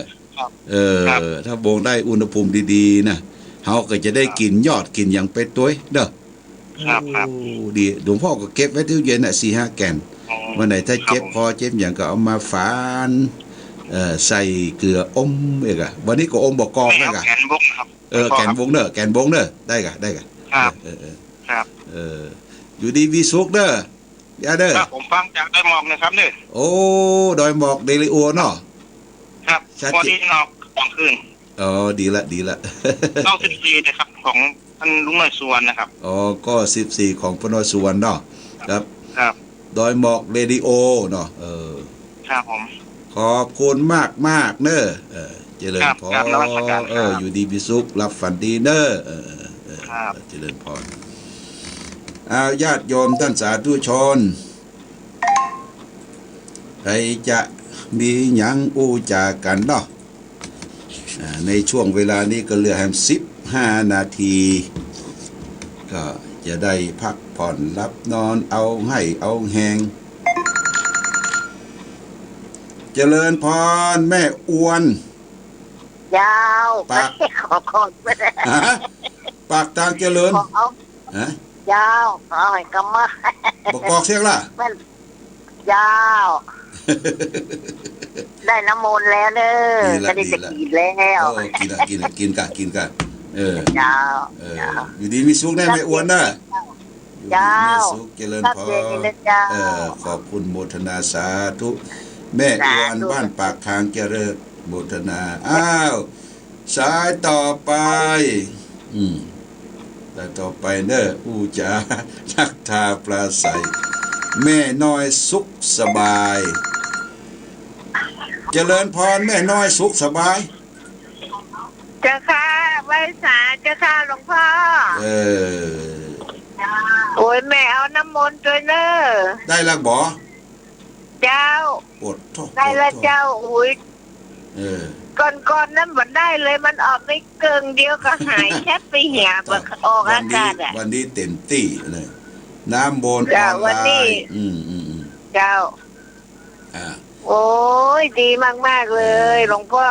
ถ้าบงได้อุณหภูมิดีๆนะเขาก็จะได้กินยอดกินอย่างเป็นตัวเด้อครับดีหลวงพ่อก็เก็บไว้ที่เย็นอ่ะ4-5 แก่นวันไหนถ้าเจ็บคอเจ็บอย่างก็เอามาฝานใส่เกลืออมเอกอะวันนี้ก็อมบอกกอกได้กะแกนบงครับแกนบงเด้อแกนบงเด้อได้กะครับครับอยู่ดีวีสุกเด้อย่าเด้อผมฟังจากดอยหมอกนะครับเนี่ยโอ้ดอยหมอกเดลิโอเนาะครับพอที่นอกกลางคืนดีละเรา14นะครับของท่านลุงน้อยสุวรรณนะครับก็14ของพน้อยสุวรรณเนาะครับดอยหมอกเรดิโอเนาะครับผมขอบคุณมากเนอะเจริญพรอยู่ดีมีสุขรับฝันดีเนอะเจริญพรญาติโยมท่านสาธุชนใครจะมีหยังอู้จากันเนาะในช่วงเวลานี้ก็เหลือแค่15 นาทีก็จะได้พักผ่อนรับนอนเอาให้เอาแหงเจริญพรแม่อ้วนยาวปากขอคอนไม่ได้ปากทางเจริญยาวขอให้กำมาบอกกอกเสียงล่ะยาวได้น้ำมนต์แล้วเด้อจะได้จะกินแล้วกินกันยาวอยู่ดีมีสุขแน่แม่อ้วนนะยาวสุขเจริญพรขอบคุณโมทนาสาธุแม่อ้วนบ้านปากทางเจริญโมทนาสายต่อไปแต่ต่อไปเนอะอู้จาทักทาปลาใสแม่น้อยสุขสบายเจริญพรแม่น้อยสุขสบายเจ้าค่ะไว้สาเจ้าค่ะหลวงพ่อโอ้ยแม่เอาน้ำมนต์ด้วยเนอะได้แล้วบ่เจ้าปวดท้องได้แล้วเจ้าอุ้ยก่อนนั้นมันได้เลยมันออกไม่เกินเดียวก็หายแค่ไปเหี่ยบออกอากาศวันนี้เต็มที่เลยน้ำบนออนไลน์เจ้าโอ้ยดีมากๆเลยหลวงพ่อ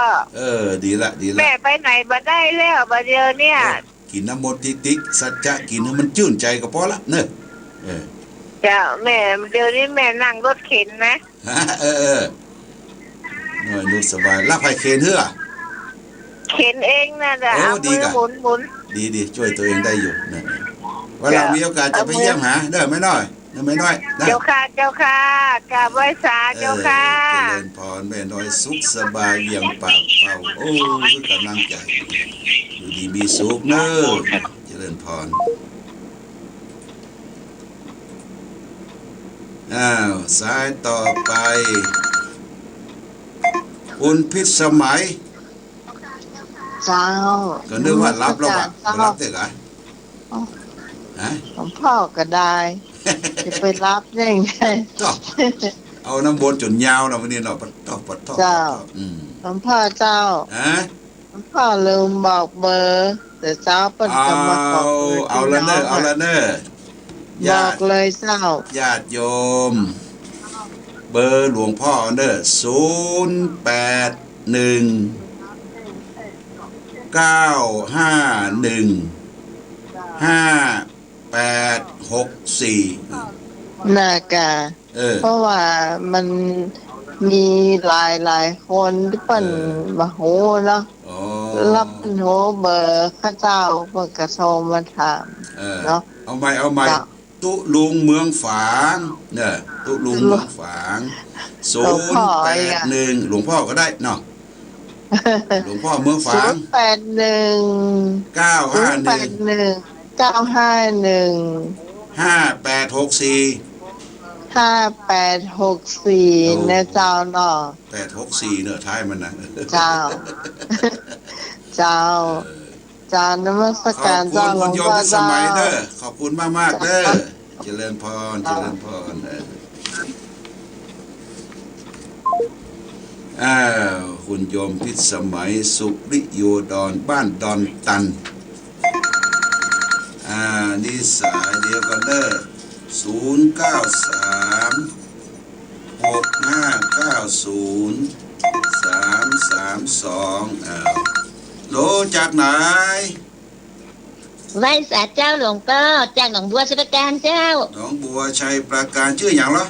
ดีละแม่ไปไหนมาได้แล้วมาเดียวเนี่ยกินน้ำมนต์ติ๊กสัจจะกินให้มันชื่นใจก็พอละเนอะเจ้าแม่เดี๋ยวนี้แม่นั่งรถเข็นนะหน่อยนุสบายรับไฟเข็นเถอะเข็นเองนะจ๊ะเอามือหมุนดีช่วยตัวเองได้อยู่นะว่าเรามีโอกาสจะไปเยี่ยมหาเด้อไม่น้อยเจ้าค่ะกราบไหว้สาเจ้าค่ะเจริญพรแม่น้อยสุขสบายเวียงปากเป่าโอ้กำลังใจอยู่ดีมีสุขเนอะเจริญพรสายต่อไปคุณพิษสมัยเจ้าก็นึกว่ารับแล้วอ่ะรับได้เหรอหลวงพ่อก็ได้จะไปรับได้ไงเอาน้ำบนจนยาวนะวันนี้เราปัดท่อเจ้าหลวงพ่อเจ้าหลวงพ่อลืมบอกเบอร์แต่เจ้าเป็นกรรมกรเอาละเนอะบอกเลยเจ้าญาติโยมเบอร์หลวงพ่อเนอะ081 951 5864น่ากะเพราะว่ามันมีหลายคนที่เป็นมาโหเนาะรับโหเบอร์ข้าเจ้าเปิดกระโทรมาถามเนาะเอาใหม่ตุลุงเมืองฝางเนี่ยตุลุงเมืองฝาง081หลวงพ่อก็ได้เนาะหลวงพ่อเมืองฝาง081 951 5864 5864นะเจ้าเนาะ864เนอะท้ายมันนะ เจ้า เจ้า เจ้านมัส ขอบ การ คุ เจ้า ณ หล คุ ว ณ ง โยม พ่อ พิส เจ้า มัยเด้อขอบคุณมากๆเด้อเจริญพรเจริญพรคุณโยมพิสมัยสุริโยดอนบ้านดอนตันนี่สายเดียวกันเด้อ093-6590-332โลจากไหนไหว้สาเจ้าหลวงพ่อจากหนองบัวสุรการเจ้าหนองบัวชัยประการชื่ออย่างเหรอ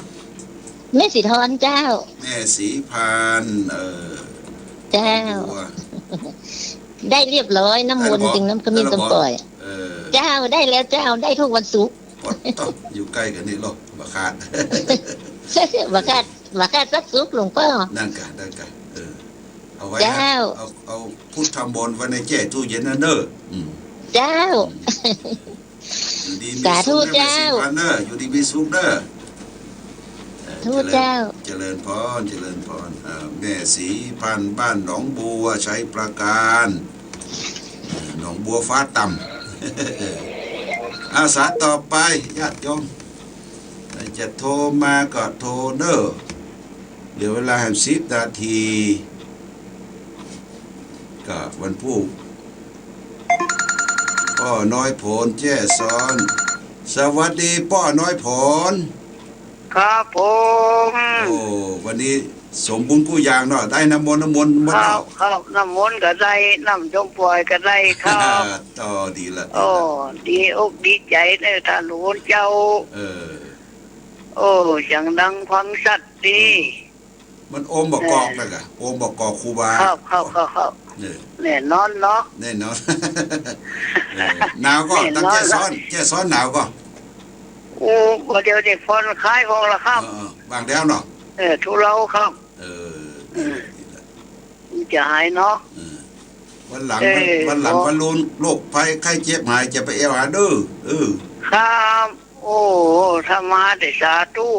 แม่สีทอนเจ้าแม่สีพานเจ้าได้เรียบร้อยน้ำมนต์จริงน้ำขมิ้นต้มปล่อยเจ้าได้แล้วเจ้าได้ทุกวันศุกร์ต้องอยู่ใกล้กันนี่หรอกบักขาดบักขาดสักศุกร์หลวงพ่อนั่นกันเอาไว้เอาพุทธมนต์ไว้ในแจ้ตู้เย็นนั่นเด้อเจ้าสาธุเจ้าอยู่ดีมีสุขเด้อทูตเจ้าเจริญพรเจริญพรแม่สีพันบ้านหนองบัวชัยประการหนองบัวฟ้าต่ำอาสาต่อไปญาติโยมจะโทรมาก็โทรเด้อเดี๋ยวเวลา10 นาทีก็วันพุธป้อน้อยผลแจ้ซ้อนสวัสดีป้อน้อยผลครับผมโอ้วันนี้สมบูรณ์กู้อย่างเนาะได้น้ำมนต์ครับน้ำมนต์ก็ได้น้ำจมปล่อยก็ได้ครับต่อดีละโอ้ดีอกดีใจในท่านหลวงเจ้าโอ้อย่างดังฟังสัตว์ดีมันโอมบอกกอกเลยกะโอมบอกกอกครูบาครับแน่นอนเนาะแน่นอนหนาวก็ตั้งแจ้ซ้อนหนาวก็โอ้เดี๋ยวนี้ฝนคล้ายของละครับบางแล้วเนาะทุเราครับจะหายเนาะวันหลังวันลุนโรคภัยไข้เจ็บหายจะไปหาดื้อครับโอ้ธรรมะแต่สาธุ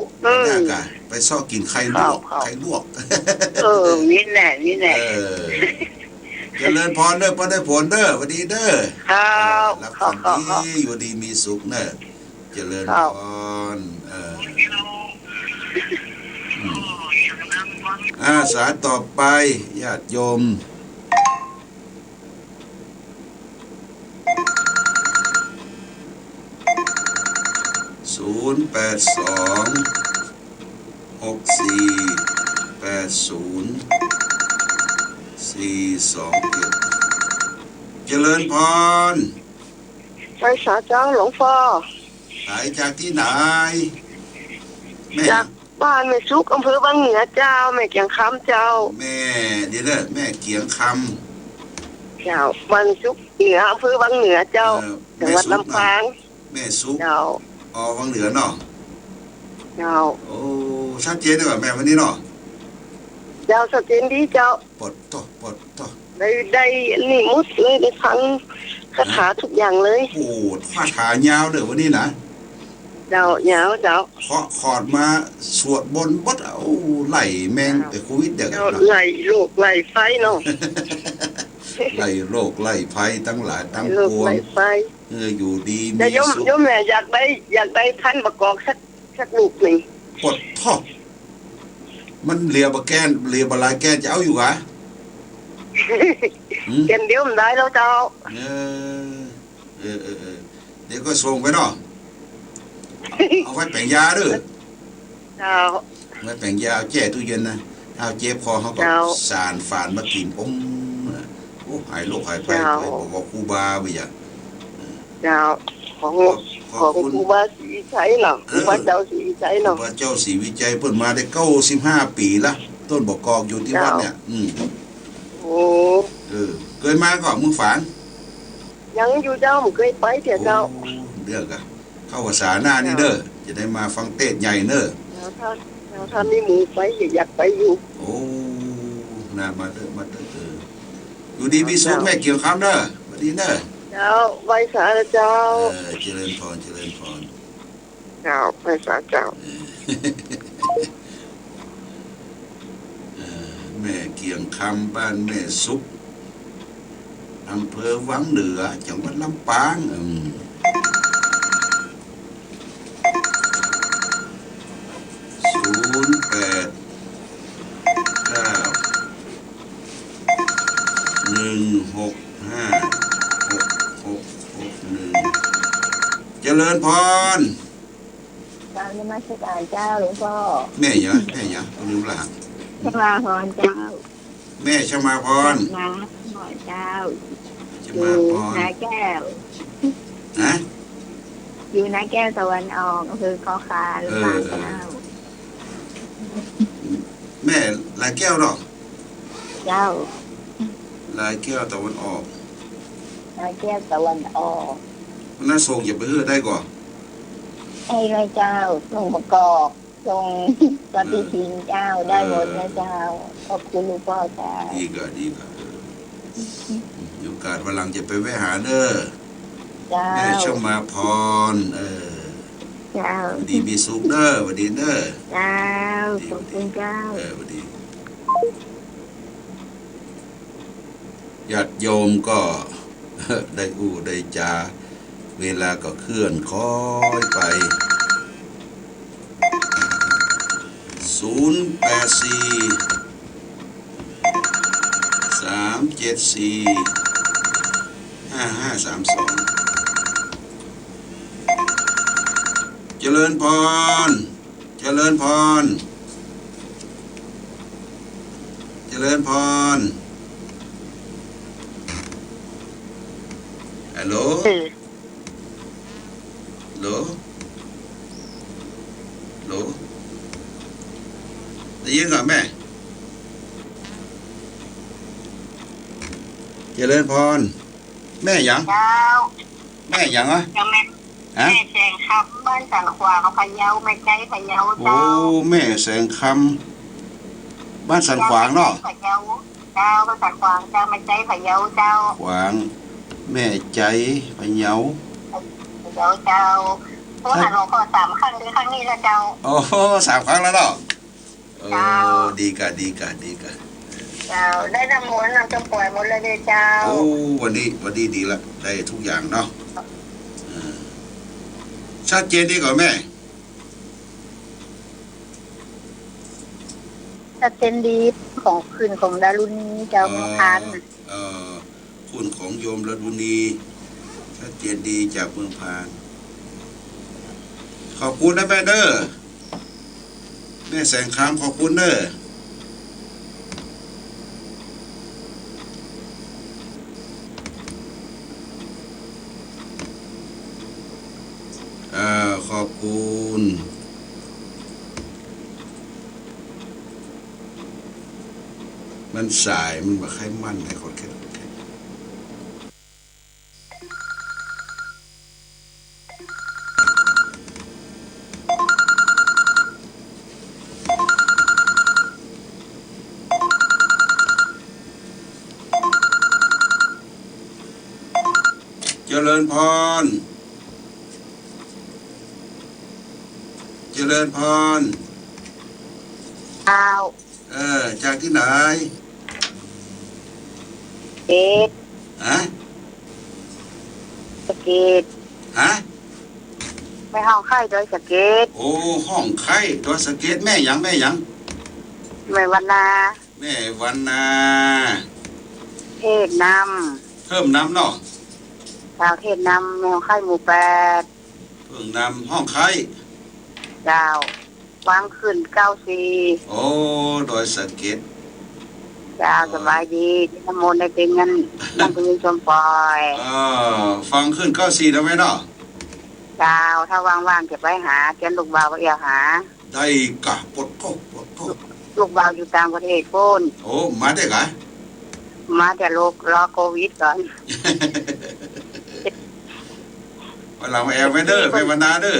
ไปซ่อกินไข่ลวกนี่แน่เจริญพรเด้อพอได้ผลเด้อสวัสดีเด้อครับรับความดีอยู่ดีมีสุขเด้อเจริญพรสายต่อไปญาติโยม082-6480-427เจริญพรไปสาเจ้าหลวงพ่อหายจากที่ไหนจากบ้านแม่ซุกอำเภอบางเหนือเจ้าแม่เกียงคำเจ้าแม่เดี๋ยวแม่เกียงคำเจ้าบ้านซุกเหนืออำเภอบางเหนือเจ้าจังหวัดลำปางแม่ซุกเจ้าบางเหนือเนาะเจ้าโอ้ชัดเจนเลยแม่วันนี้เนาะเจ้าชัดเจนดีเจ้าปดต่อได้นี่มุดเลยได้ทั้งคาถาทุกอย่างเลยโอ้คาถายาวเด้อวันนี้นะเจ้ายาวเจ้าขอดมาสวดบนบดเอาไหลแมงแต่โควิดเด็กไหลโรคไหลไฟเนาะไหลโรคไหลไฟทั้งหลายทั้งปวงอยู่ดีมีสุขโยมแม่อยากได้ท่านประกอบสักลูกหนึ่งปดท่อมันเลียบะแก้นเลียบะลายแก้นจะเอาอยู่หรอเก็บเดี๋ยวมันได้แล้วเจ้าเดี๋ยวก็ส่งไปเนาะเอาไว้แป่งยาด้วยเจ้าไว้แป่งยาแก้ตู้เย็นนะเอาเจ็บคอเขาก็สารฝานมากินโอ้หายโรคหายภัยบอกว่าครูบาไปอย่างเจ้าของครูบาศรีวิชัยเนาะครูบาเจ้าศรีวิชัยเนาะครูบาเจ้าศรีวิชัยเพิ่นมาได้95 ปีละต้นบอกกอกอยู่ที่วัดเนี่ยโอ้เคยมาก่อนมึงฝานยังอยู่เจ้ามึงเคยไปเถอะเจ้าเดือกอะเข้าภาษาหน้านี่เด้อจะได้มาฟังเทศใหญ่เด้อแล้วท่านนี่มึงไปอยากไปอยู่โอ้น่ามาเด้ออยู่ดีมีสุขแม่เกี่ยวคำเด้อสวัสดีเด้อเจ้าไว้สาเจ้าเจริญพรเจ้าไว้สาเจ้า แม่เกียงคำบ้านแม่ซุกอำเภอวังเหนือจังหวัดลำปางเจริญพรเจ้าจะมาสักการเจ้าหลวงพ่อแม่ยะลืมหลังชมาพรเจ้าแม่ชมาพรนะหน่อยเจ้าอยู่นาแก้วนะอยู่นาแก้วตะวันออกก็คือคอคาหรือเปล่าเจ้าแม่ลายแก้วหรอเจ้าลายแก้วตะวันออกลายแก้วตะวันออกน่าส่งอย่าไปเฮือได้ก่อนไอ้ไรเจ้าส่งประกอบส่งปฏิทินเจ้าได้หมดนะเจ้าขอบคุณหลวงพ่อเจ้าดีก็โอกาสวันหลังจะไปแวะหาเด้อแม่ชมาพรเจ้าดีมีสุขเด้อวันดีเด้อเจ้าขอบคุณเจ้าวันดีญาติโยมก็ได้ได้จาเวลาก็เคลื่อนค่อยไป084 374 5532เจริญพรฮัลโหลได้ยินก่อนแม่เจริญพรแม่ยังแม่ยังอ่ะแม่แสงคำบ้านสันขวางพะเยาแม่ใจพะเยาเจ้าโอ้แม่แสงคำบ้านสันขวางเนาะพะเยาเจ้าบ้านสันขวางเจ้าแม่ใจพะเยาเจ้าขวางแม่ใจพะเยาเจ้าเพราะหาหลวงพ่อ3 ครั้งหรือครั้งนี้แล้วเจ้าโอ้3 ครั้งแล้วเนาะดีกะเจ้าได้นำมนต์นำจำปล่อยหมดเลยเจ้าโอ้วันนี้ดีละได้ทุกอย่างเนาะชัดเจนดีกว่าแม่ชัดเจนดีของคืนของดารุณีเจ้าพันคุณของโยมดารุณีชัดเจนดีจากเมืองพานขอบคุณนะแม่เด้อแม่แสงคำขอบคุณเด้อขอบคุณมันสายมันมาไข้มั่นในคนแค่เจริญพรจากที่ไหนเกตสเกตไปห้องไข่โดยสเกตโอ้ห้องไข่โดยสเกตแม่ยังแม่วันนาเทศนำเพิ่มน้ำเนาะชาวเทศนำแมวไข่หมู่8เพิ่มน้ำห้องไข่ดาววางขึ้น94โอ้โดยสเก็ตจ้าสบายดีที่น้ำมนต์ได้เป็นงั้นน้ำพึ่งชมปล่อยฟังขึ้น94ได้ไหมเนาะจ้าถ้าว่างๆเก็บไว้หาเขียนลูกบ่าวเอียวหาได้กะปดโทลูกบ่าวอยู่ต่างประเทศโน่นโอ้มาได้ไงมาแต่รอโควิดก่อนวันหลังมาแอลไว้เด้อไปวันนาเด้อ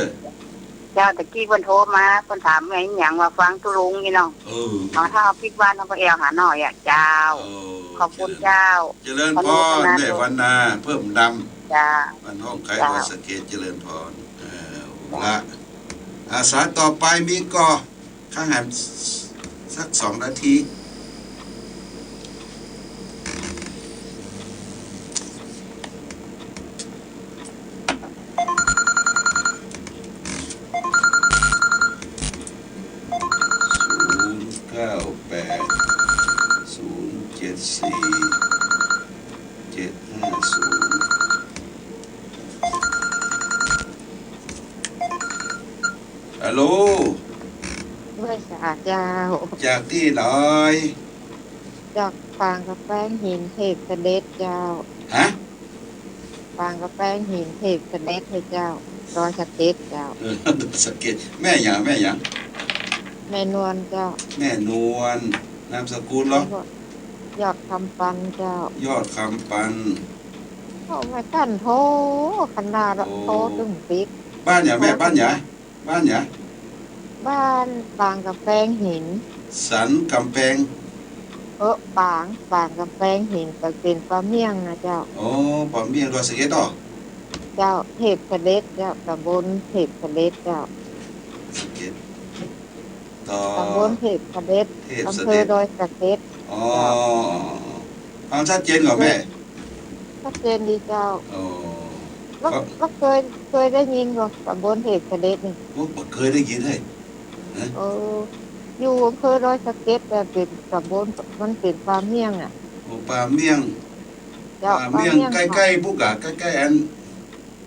เจ้าตะกี้คนโทรมาคนถามไงอย่างว่าฟังตุลุงนี่เนาะถ้าเอาพริกบ้านเอาไปแอลหาหน่อยอ่ะเจ้าขอบคุณเจ้าเจริญพรแม่วันนาเพิ่มดำจ้ามันห้องไข่วัดสเกตเจริญพรละ สายต่อไปมีก็ข้างหันสัก2 นาทีฮัลโหลเมื่อสาเจ้าจากที่ไหนจากปางกับแป้งหินเทพเสด็จเจ้าฮะปางกับแป้งหินเทพเสด็จให้เจ้าร้อยสเก็ตเจ้าสเก็ตแม่หยังแม่นวลเจ้าแม่นวลนามสกุลเหรอยอดคำปันเจ้ายอดคำปันเขาไม่ขั้นโทขนาดโทตึงปิ๊กบ้านหยังแม่บ้านหยังบ้านปางกับแป้งหินสันกำแพงปางกับแป้งหินก็เป็นปลาเมี่ยงนะเจ้าปลาเมี่ยงด้วยสเก็ตต่อเจ้าเทพเสด็จเจ้าตำบลเทพเสด็จเจ้าสเก็ตตำบลเทพเสด็จอำเภอดอยสะเก็ดฟังชัดเจนก่อนแม่ชัดเจนดีเจ้าก็เคยได้ยินก่อนตำบลเทพเสด็จนี่เคยได้ยินเลยอยู่อำเภอดอยสะเก็ดแต่เป็นตำบลมันเป็นปลาเมี่ยงอ่ะปลาเมี่ยงใกล้ๆพวกใกล้ๆอัน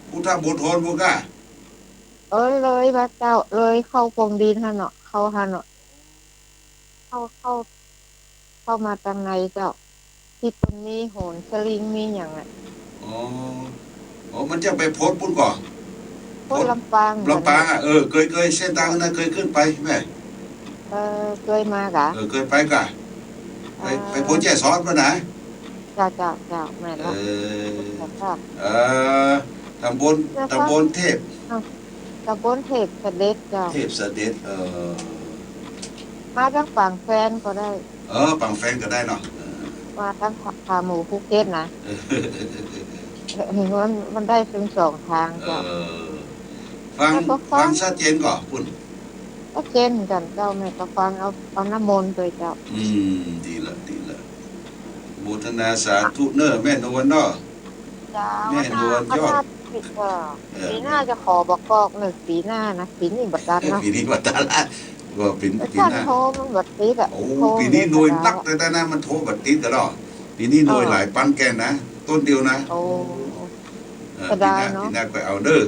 พุทธบูชาพวกเลยพระเจ้าเลยเข้ากรมดินฮะเนาะเข้ามาทางในเจ้าที่ตรงนี้โหนสลิงมีอย่างอ่ะมันจะไปโพสต์ปุ่นก่อนโพสต์ลำปางอ่ะเคยเส้นทางนั้นเคยขึ้นไปแม่เคยมากะเคยไปกะไปโพสต์แจ่ซ้อนมาไหนจ้าแม่ละตำบลเทพตำบลเทพเสด็จเจ้าเทพเสด็จมาทั้งฝั่งแฟนก็ได้ฝั่งแฟนก็ได้เนาะมาทั้งขาหมูภูเก็ตนะเห็นว่ามันได้ถึง2 ทางเจ้าฟังชัดเจนก่อนคุณชัดเจนกันเจ้าแม่ก็ฟังเอาน้ำมนต์โดยเจ้าดีละโมทนาสาธุเนอแม่นวลเนาะแม่นวลยอดปีหน้าจะขอบอกกอก1 ปีหน้านะปีนี้บัดดันเนาะปีนี้บัดดันละก็ปีหน้าโทรมันบัดติดอ่ะปีนี้หน่วยนักแต่นั้นมันโทรบัดติดกันหรอปีนี้หน่วยหลายปันแกนนะต้นเดียวนะก็ได้เนาะปีหน้าก็เอาเด้อ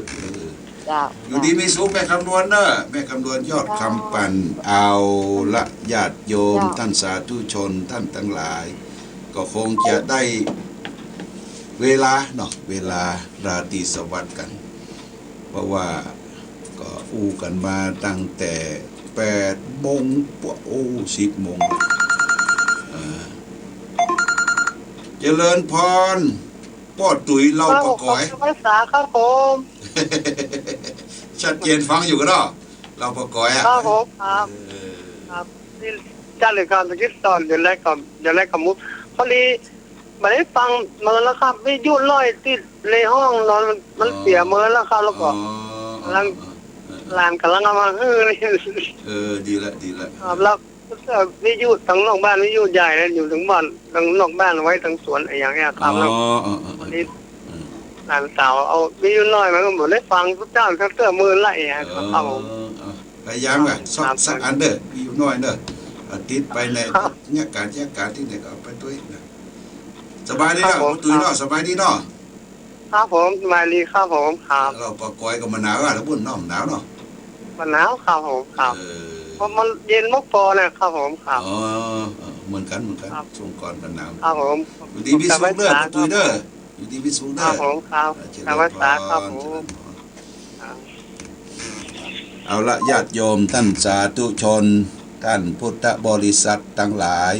อยู่ดีมีสุขแม่คำนวณเนอะแม่คำนวณยอดคำปันเอาละญาติโยมท่านสาธุชนท่านทั้งหลายก็คงจะได้เวลาเนาะเวลาราตรีสวัสดิ์กันเพราะว่าก็อู้กันมาตั้งแต่8 โมง10 โมงเจริญพรป้อตุ๋ยเล่าปะก้อยภาษาครับผมชัดเจนฟังอยู่ก็ได้เราปะก้อยอ่ะครับผมครับที่จัดรายการตะกี้ตอนเดี๋ยวแรกกับมุกพอดีไม่ได้ฟังเมื่อแล้วครับไม่ยุ่นร้อยติดในห้องนอนมันเสียเมื่อแล้วครับแล้วก็ลานกำลังมาดีละครับแล้ววิทยุทั้งนอกบ้านวิทยุใหญ่แล้วอยู่ทั้งบ้านทั้งนอกบ้านไว้ทั้งสวนอะไรอย่างเงี้ยครับแล้ววันนี้หลานสาวเอาวิทยุน้อยมันก็เหมือนได้ฟังทุกเจ้าทั้งเสื้อมือไล่ครับพยายามแบบสักอันเด้อวิทยุน้อยเด้อติดไปในเนี่ยการที่ไหนก็เอาไปด้วยนะสบายดีเนาะตุ้ยเนาะสบายดีเนาะครับผมสบายดีครับผมครับเราปะก้อยกับมะนาวแล้วบุญเนาะหนาวเนาะมะนาวครับผมครับเพราะมันเย็นมกพอนะครับผมครับเหมือนกันช่วงก่อนมะนาวครับผมอยู่ดีพี่สูงเด้อตุ้ยเด้ออยู่ดีพี่สูงเด้อครับผมครับธรรมศาสตร์ครับผมเอาละญาติโยมท่านสาธุชนท่านพุทธบริษัททั้งหลาย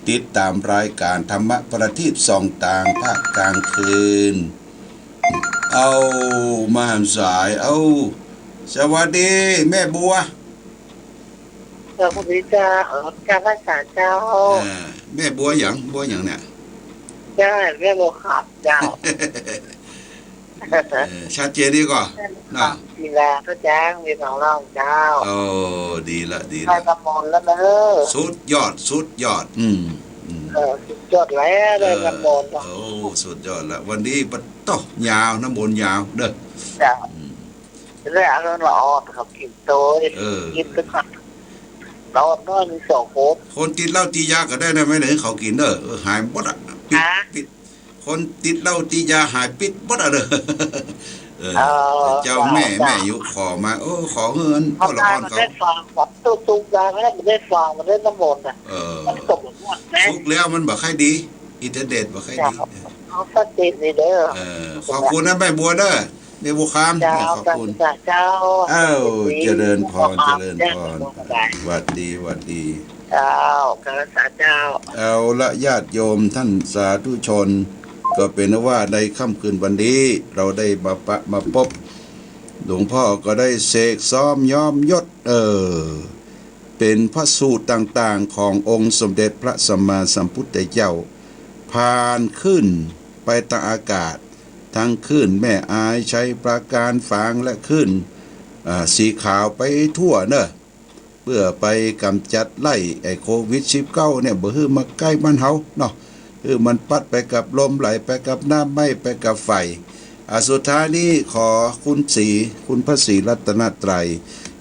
ติดตามรายการธรรมะประทีปส่องต่างภาคกลางคืนเอามาสายสวัสดีแม่บัวสวัสดีจ้าการรักษาเจ้าแม่บัวอย่างเนี่ยใช่แม่บัวขับเจ้า ชัดเจนดีกว่านะ มีแรงพระแจ้งมีของเราเจ้า โอ้ดีละดี ได้ ละ กำมลแล้วเนอะ สุดยอดสุดยอดสุดยอดแล้วได้กำมล โอ้สุดยอดละวันนี้ปัดโตยาวน้ำมนต์ยาวเด้อ เจ้าเรื่องเราหลอดเขากินโต้กินไปก่อนเราน้อยมีสองโคตร คนติดเหล้าตียาก็ได้นะไม่ไหนเขากินเด้อหายหมดอ่ะปิดคนติดเหล้าตียาหายปิดหมดอ่ะเด้อเจ้าแม่อยู่ขอมาขอเงินก็ละอ่อนเขา ได้ฟังแบบตุ้งๆกันไม่ได้ฟังมันได้น้ำมนต์อ่ะมันตกหมดแน่ ทุกแล้วมันบ่ค่อยดีอินเทอร์เน็ตบ่ค่อยดี เขาสตินี่เด้อ ขอบคุณนะแม่บัวเด้อแม่บัวคำ เจ้า ขอบคุณ เจ้า เจริญพรเจริญพรหวัดดีหวัดดี เจ้ากระสาเจ้า เอาละญาติโยมท่านสาธุชน ก็เป็นว่าในค่ำคืนวันนี้เราได้มาพบหลวงพ่อก็ได้เสกซ้อมย้อมยศเป็นพระสูตรต่างๆขององค์สมเด็จพระสัมมาสัมพุทธเจ้าผ่านขึ้นไปตามอากาศทั้งขึ้นแม่อายใช้ประการฝางและขึ้นสีขาวไปทั่วเนอะเพื่อไปกำจัดไล่ไอ้โควิด-19เนี่ยบ่ฮือมาใกล้บ้านเฮาเนาะคือมันปัดไปกับลมไหลไปกับน้ำไหม้ไปกับไฟสุดท้ายนี้ขอคุณพระศรีรัตนตรัย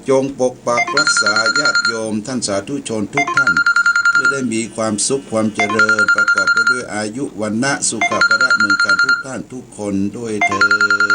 จงปกปักรักษาญาติโยมท่านสาธุชนทุกท่านเพื่อได้มีความสุขความเจริญประกอบไปด้วยอายุวรรณะสุขภาพเหมือนกันทุกท่านทุกคนด้วยเถิด